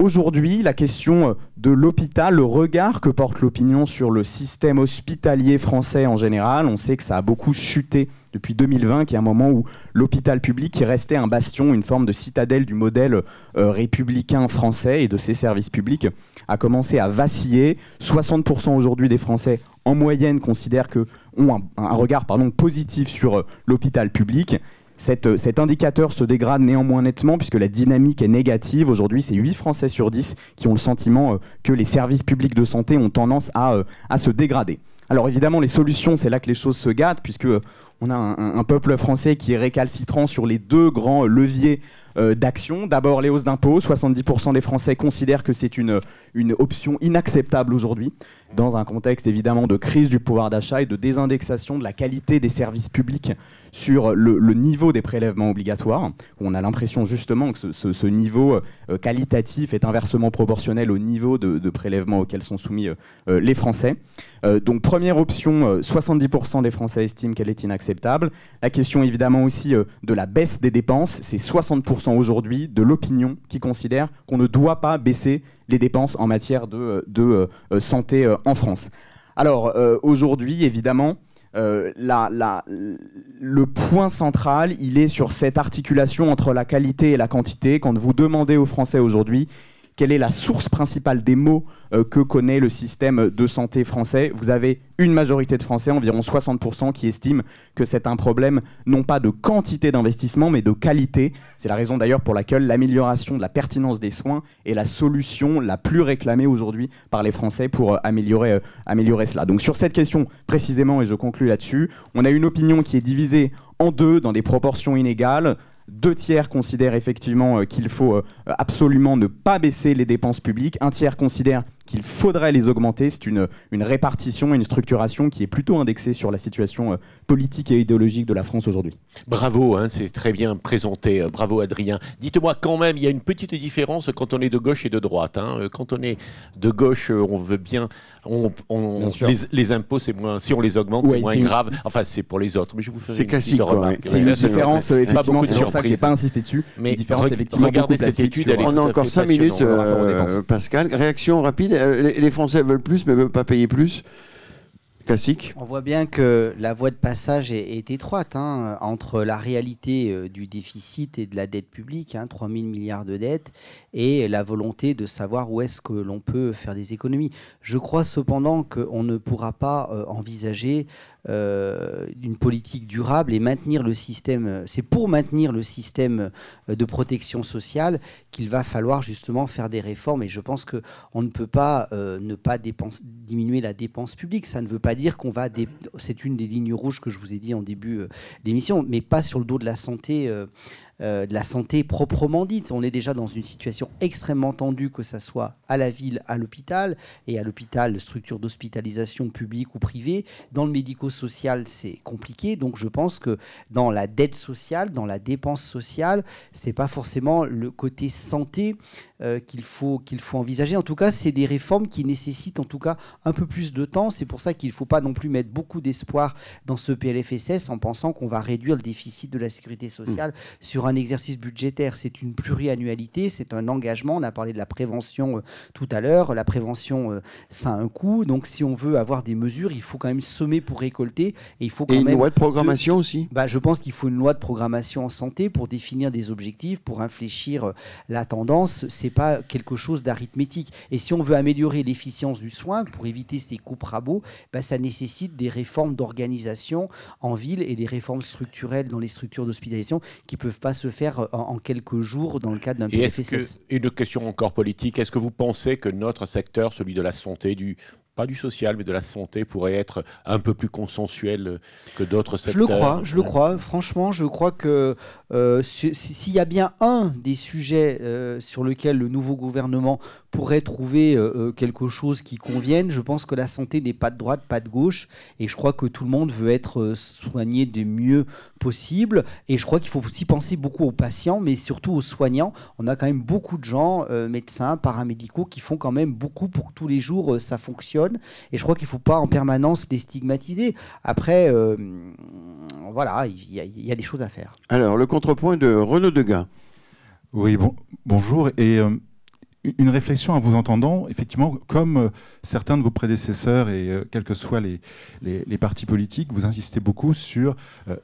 Aujourd'hui, la question de l'hôpital, le regard que porte l'opinion sur le système hospitalier français en général, on sait que ça a beaucoup chuté depuis 2020, qui est un moment où l'hôpital public, qui restait un bastion, une forme de citadelle du modèle républicain français et de ses services publics, a commencé à vaciller. 60% aujourd'hui des Français, en moyenne, considèrent ont un regard positif sur l'hôpital public. Cet indicateur se dégrade néanmoins nettement puisque la dynamique est négative. Aujourd'hui, c'est 8 Français sur 10 qui ont le sentiment que les services publics de santé ont tendance à se dégrader. Alors évidemment, les solutions, c'est là que les choses se gâtent puisque on a un peuple français qui est récalcitrant sur les 2 grands leviers d'action. D'abord, les hausses d'impôts. 70% des Français considèrent que c'est une option inacceptable aujourd'hui, dans un contexte évidemment de crise du pouvoir d'achat et de désindexation de la qualité des services publics sur le niveau des prélèvements obligatoires. On a l'impression justement que ce niveau qualitatif est inversement proportionnel au niveau de prélèvements auxquels sont soumis les Français. Donc première option, 70% des Français estiment qu'elle est inacceptable. La question évidemment aussi de la baisse des dépenses, c'est 60% aujourd'hui de l'opinion qui considère qu'on ne doit pas baisser les dépenses en matière de santé en France. Alors aujourd'hui évidemment, le point central, il est sur cette articulation entre la qualité et la quantité. Quand vous demandez aux Français aujourd'hui quelle est la source principale des maux que connaît le système de santé français, vous avez une majorité de Français, environ 60%, qui estiment que c'est un problème non pas de quantité d'investissement, mais de qualité. C'est la raison d'ailleurs pour laquelle l'amélioration de la pertinence des soins est la solution la plus réclamée aujourd'hui par les Français pour améliorer cela. Donc sur cette question précisément, et je conclus là-dessus, on a une opinion qui est divisée en 2 dans des proportions inégales. 2 tiers considèrent effectivement qu'il faut absolument ne pas baisser les dépenses publiques. 1 tiers considère qu'il faudrait les augmenter. C'est une répartition et une structuration qui est plutôt indexée sur la situation politique et idéologique de la France aujourd'hui. Bravo, c'est très bien présenté. Bravo Adrien. Dites-moi quand même, il y a une petite différence quand on est de gauche et de droite. Quand on est de gauche, on veut bien... les impôts, c'est moins... Si on les augmente, c'est moins grave. Enfin, c'est pour les autres. Mais je vous ferai c'est classique, remarque. C'est une différence, effectivement, c'est pour ça que je n'ai pas insisté dessus. Mais regardez cette étude. On a encore 5 minutes, Pascal. Réaction rapide. Les Français veulent plus, mais ne veulent pas payer plus. Classique. On voit bien que la voie de passage est étroite entre la réalité du déficit et de la dette publique, 3 000 milliards de dettes, et la volonté de savoir où est-ce que l'on peut faire des économies. Je crois cependant qu'on ne pourra pas envisager une politique durable et maintenir le système. C'est pour maintenir le système de protection sociale qu'il va falloir justement faire des réformes. Et je pense qu'on ne peut pas ne pas diminuer la dépense publique. Ça ne veut pas dire qu'on va... C'est une des lignes rouges que je vous ai dit en début d'émission, mais pas sur le dos de la santé proprement dite. On est déjà dans une situation extrêmement tendue, que ce soit à la ville, à l'hôpital, et à l'hôpital, structure d'hospitalisation publique ou privée. Dans le médico-social, c'est compliqué. Donc je pense que dans la dette sociale, dans la dépense sociale, c'est pas forcément le côté santé qu'il faut envisager. En tout cas, c'est des réformes qui nécessitent en tout cas un peu plus de temps. C'est pour ça qu'il ne faut pas non plus mettre beaucoup d'espoir dans ce PLFSS en pensant qu'on va réduire le déficit de la sécurité sociale sur sur un exercice budgétaire, c'est une pluriannualité, c'est un engagement. On a parlé de la prévention tout à l'heure. La prévention, ça a un coût. Donc, si on veut avoir des mesures, il faut quand même semer pour récolter. Et il faut quand même une loi de programmation aussi. Je pense qu'il faut une loi de programmation en santé pour définir des objectifs, pour infléchir la tendance. C'est pas quelque chose d'arithmétique. Et si on veut améliorer l'efficience du soin pour éviter ces coupes-rabots, ça nécessite des réformes d'organisation en ville et des réformes structurelles dans les structures d'hospitalisation qui ne peuvent pas se faire en quelques jours dans le cadre d'un PLFSS. Une question encore politique, est-ce que vous pensez que notre secteur, celui de la santé, pas du social, mais de la santé, pourrait être un peu plus consensuel que d'autres secteurs? Je le crois. Franchement, je crois que s'il y a bien un des sujets sur lequel le nouveau gouvernement pourrait trouver quelque chose qui convienne, je pense que la santé n'est pas de droite, pas de gauche. Et je crois que tout le monde veut être soigné du mieux possible. Et je crois qu'il faut aussi penser beaucoup aux patients, mais surtout aux soignants. On a quand même beaucoup de gens, médecins, paramédicaux, qui font quand même beaucoup pour que tous les jours ça fonctionne. Et je crois qu'il ne faut pas en permanence les stigmatiser. Après, voilà, il y a des choses à faire. Alors, le contrepoint de Renaud Degas. Oui, bonjour. Et une réflexion en vous entendant, effectivement, comme certains de vos prédécesseurs et quels que soient les partis politiques, vous insistez beaucoup sur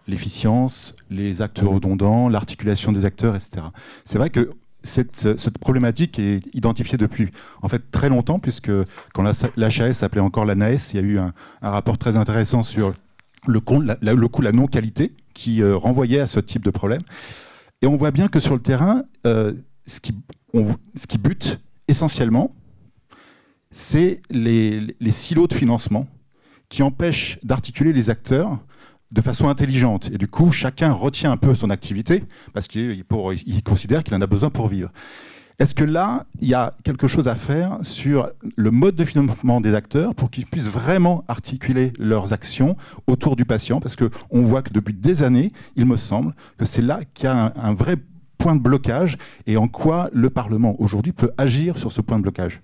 l'efficience, les actes redondants, l'articulation des acteurs, etc. C'est vrai que cette problématique est identifiée depuis en fait très longtemps, puisque quand l'HAS s'appelait encore l'ANAS, il y a eu un rapport très intéressant sur le coût, la non-qualité, qui renvoyait à ce type de problème. Et on voit bien que sur le terrain, ce qui bute essentiellement, c'est les silos de financement qui empêchent d'articuler les acteurs de façon intelligente. Et du coup, chacun retient un peu son activité parce qu'il considère qu'il en a besoin pour vivre. Est-ce que là, il y a quelque chose à faire sur le mode de financement des acteurs pour qu'ils puissent vraiment articuler leurs actions autour du patient? Parce qu'on voit que depuis des années, il me semble que c'est là qu'il y a un vrai point de blocage, et en quoi le Parlement aujourd'hui peut agir sur ce point de blocage.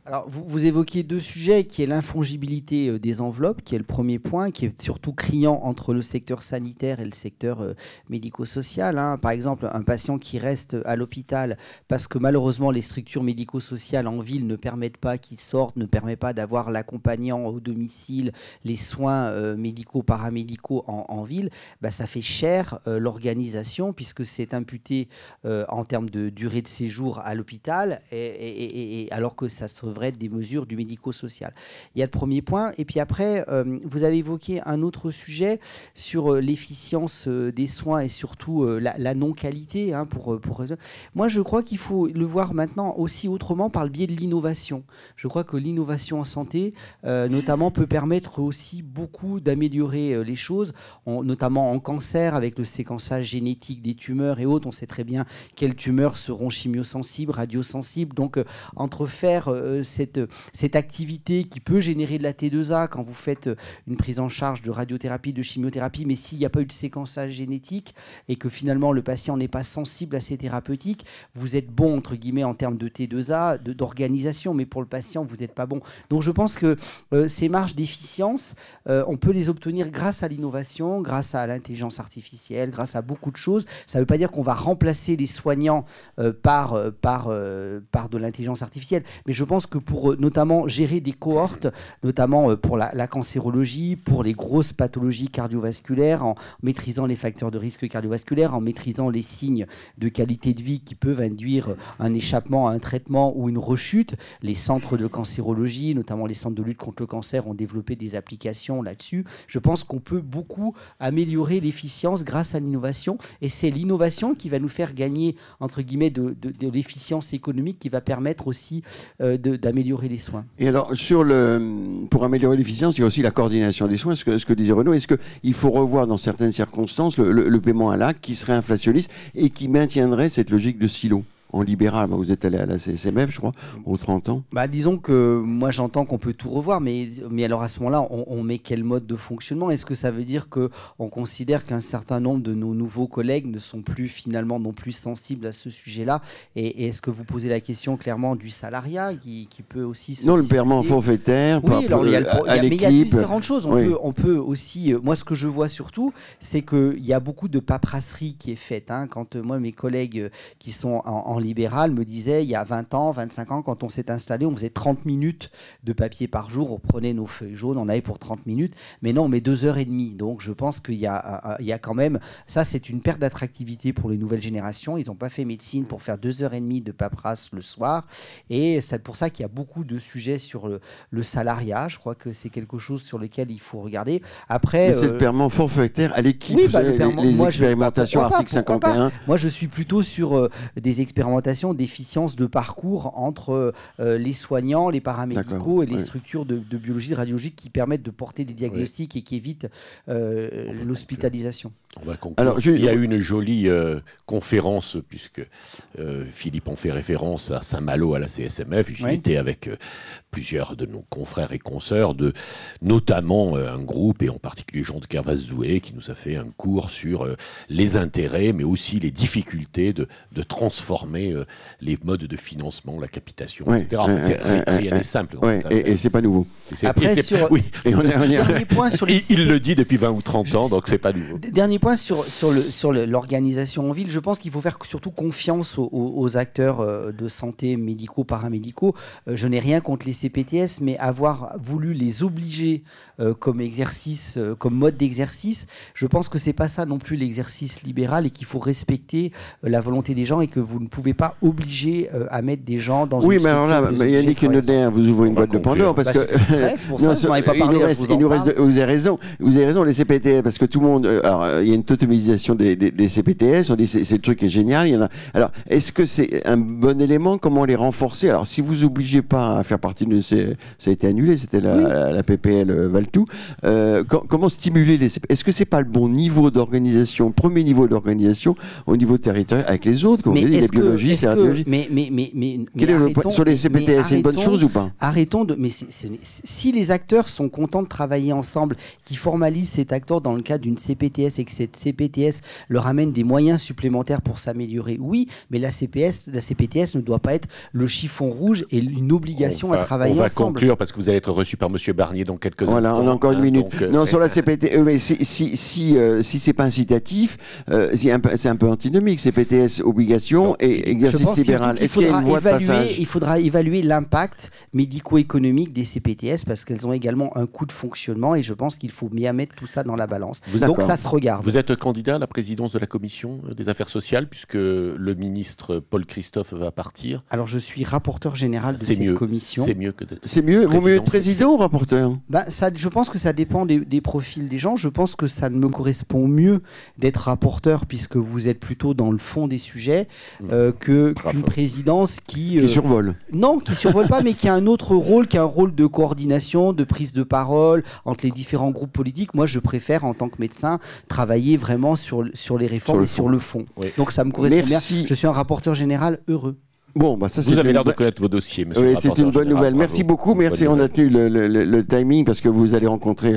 Alors, vous évoquiez deux sujets, qui est l'infongibilité des enveloppes, qui est le premier point, qui est surtout criant entre le secteur sanitaire et le secteur médico-social. Par exemple, un patient qui reste à l'hôpital parce que malheureusement les structures médico-sociales en ville ne permettent pas qu'il sorte, ne permettent pas d'avoir l'accompagnant au domicile, les soins médicaux, paramédicaux en ville, ça fait cher l'organisation, puisque c'est imputé en termes de durée de séjour à l'hôpital, et alors que ça se être des mesures du médico-social. Il y a le premier point. Et puis après, vous avez évoqué un autre sujet sur l'efficience des soins et surtout la non-qualité. Moi, je crois qu'il faut le voir maintenant aussi autrement par le biais de l'innovation. Je crois que l'innovation en santé, notamment, peut permettre aussi beaucoup d'améliorer les choses, notamment en cancer, avec le séquençage génétique des tumeurs et autres. On sait très bien quelles tumeurs seront chimiosensibles, radiosensibles. Donc, entre faire cette activité qui peut générer de la T2A quand vous faites une prise en charge de radiothérapie, de chimiothérapie, mais s'il n'y a pas eu de séquençage génétique et que finalement le patient n'est pas sensible à ces thérapeutiques, vous êtes bon, entre guillemets, en termes de T2A, d'organisation, mais pour le patient, vous n'êtes pas bon. Donc je pense que ces marges d'efficience, on peut les obtenir grâce à l'innovation, grâce à l'intelligence artificielle, grâce à beaucoup de choses. Ça ne veut pas dire qu'on va remplacer les soignants par de l'intelligence artificielle, mais je pense que pour notamment gérer des cohortes, notamment pour la cancérologie, pour les grosses pathologies cardiovasculaires, en maîtrisant les facteurs de risque cardiovasculaire, en maîtrisant les signes de qualité de vie qui peuvent induire un échappement à un traitement ou une rechute, les centres de cancérologie, notamment les centres de lutte contre le cancer, ont développé des applications là-dessus. Je pense qu'on peut beaucoup améliorer l'efficience grâce à l'innovation, et c'est l'innovation qui va nous faire gagner, entre guillemets, de l'efficience économique, qui va permettre aussi d'améliorer les soins. Et alors, pour améliorer l'efficience, il y a aussi la coordination des soins, ce que disait Renaud. Est-ce qu'il faut revoir dans certaines circonstances le paiement à l'acte qui serait inflationniste et qui maintiendrait cette logique de silo en libéral. Vous êtes allé à la CSMF, je crois, aux 30 ans. Disons que moi j'entends qu'on peut tout revoir, mais alors à ce moment-là, on met quel mode de fonctionnement? Est-ce que ça veut dire qu'on considère qu'un certain nombre de nos nouveaux collègues ne sont plus finalement non plus sensibles à ce sujet-là? Et est-ce que vous posez la question clairement du salariat qui peut aussi se Non, le paiement forfaitaire, oui, alors, mais il y a différentes choses. On peut aussi... moi, ce que je vois surtout, c'est qu'il y a beaucoup de paperasserie qui est faite. Quand moi, mes collègues qui sont en libéral me disaient, il y a 20 ans, 25 ans, quand on s'est installé, on faisait 30 minutes de papier par jour. On prenait nos feuilles jaunes, on avait pour 30 minutes. Mais non, on met 2h30. Donc, je pense qu'il y a quand même... Ça, c'est une perte d'attractivité pour les nouvelles générations. Ils n'ont pas fait médecine pour faire 2h30 de paperasse le soir. Et c'est pour ça qu'il y a beaucoup de sujets sur le salariat. Je crois que c'est quelque chose sur lequel il faut regarder. Après, c'est le paiement forfaitaire à l'équipe, les expérimentations article 51. Moi, je suis plutôt sur des expérimentations d'efficience de parcours entre les soignants, les paramédicaux et les structures de biologie, de radiologie qui permettent de porter des diagnostics et qui évitent l'hospitalisation. On va conclure. Alors, il y a eu une jolie conférence, puisque Philippe en fait référence à Saint-Malo à la CSMF. J'y étais avec plusieurs de nos confrères et consoeurs, notamment un groupe, et en particulier Jean de Kervas-Zoué, qui nous a fait un cours sur les intérêts, mais aussi les difficultés de transformer les modes de financement, la capitation, etc. Rien n'est simple. Et c'est pas nouveau. Après, il le dit depuis 20 ou 30 ans, donc c'est pas nouveau. Dernier point sur l'organisation en ville, je pense qu'il faut faire surtout confiance aux acteurs de santé, médicaux, paramédicaux. Je n'ai rien contre les CPTS, mais avoir voulu les obliger comme exercice, comme mode d'exercice, je pense que c'est pas ça non plus l'exercice libéral et qu'il faut respecter la volonté des gens et que vous ne pouvez pas obliger à mettre des gens dans une structure. Oui, mais alors là, Yannick Noder, vous ouvrez une boîte de Pandore parce que c'est pour ça que vous n'avez pas parlé. Vous avez raison, les CPTS, parce que tout le monde, alors il y a une totémisation des CPTS, on dit c'est le truc qui est génial. Il y en a. Alors, est-ce que c'est un bon élément? Comment les renforcer? Alors, si vous obligez pas à faire partie de ça a été annulé, c'était la PPL Valtou. Comment stimuler les CPTS? Est-ce que c'est pas le bon niveau d'organisation, premier niveau d'organisation au niveau territorial avec les autres, comme vous dites, les biologistes, les radiologistes? Sur les CPTS, c'est une bonne chose ou pas? Arrêtons de. Mais si les acteurs sont contents de travailler ensemble, qui formalisent cet acteur dans le cadre d'une CPTS et que cette CPTS leur amène des moyens supplémentaires pour s'améliorer, oui, mais la CPTS ne doit pas être le chiffon rouge et une obligation à travailler ensemble. On va conclure parce que vous allez être reçu par M. Barnier dans quelques instants. Voilà, on a encore une minute. Sur la CPTS, mais si c'est pas incitatif, c'est un peu antinomique. CPTS obligation et exercice libéral. Est-ce qu'il y a une voie de passage? Il faudra évaluer l'impact médico-économique des CPTS parce qu'elles ont également un coût de fonctionnement et je pense qu'il faut bien mettre tout ça dans la balance. Donc ça se regarde. Vous êtes candidat à la présidence de la commission des affaires sociales puisque le ministre Paul Christophe va partir. Alors je suis rapporteur général de cette commission. C'est mieux que d'être. C'est mieux. Vaut mieux être président ou rapporteur? Je pense que ça dépend des profils des gens. Je pense que ça me correspond mieux d'être rapporteur puisque vous êtes plutôt dans le fond des sujets qu'une présidence qui survole. Non, qui survole pas, mais qui a un autre rôle, qui a un rôle de coordination, de prise de parole entre les différents groupes politiques. Moi, je préfère, en tant que médecin, travailler vraiment sur les réformes sur le fond. Oui. Donc ça me correspond bien. Je suis un rapporteur général heureux. Bon, vous avez l'air de connaître vos dossiers, monsieur. Oui, c'est une bonne nouvelle. Merci beaucoup. Merci. On a tenu le timing parce que vous allez rencontrer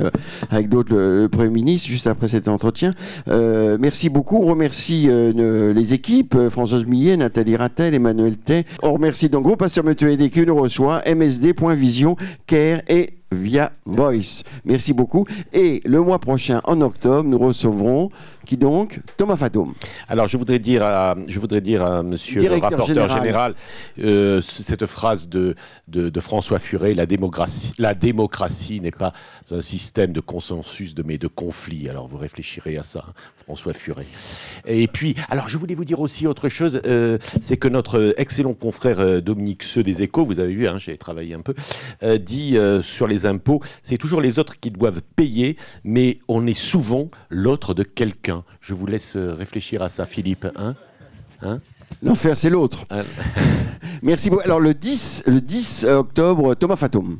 avec d'autres le Premier ministre juste après cet entretien. Merci beaucoup. On remercie les équipes, Françoise Millet, Nathalie Rattel, Emmanuel Tay. On remercie donc Groupe Assure Mutualité qui nous reçoit, MSD.Vision, Care et via Voice. Merci beaucoup. Et le mois prochain, en octobre, nous recevrons qui donc? Thomas Fatoum. Alors, je voudrais dire à monsieur le rapporteur général cette phrase de François Furet, la démocratie n'est pas un système de consensus, mais de conflit. Alors, vous réfléchirez à ça, François Furet. Et puis, alors, je voulais vous dire aussi autre chose, c'est que notre excellent confrère Dominique Seux des Échos, vous avez vu, j'ai travaillé un peu, dit sur les impôts, c'est toujours les autres qui doivent payer, mais on est souvent l'autre de quelqu'un. Je vous laisse réfléchir à ça, Philippe. L'enfer, c'est l'autre. Merci beaucoup. Alors, le 10 octobre, Thomas Fatoum.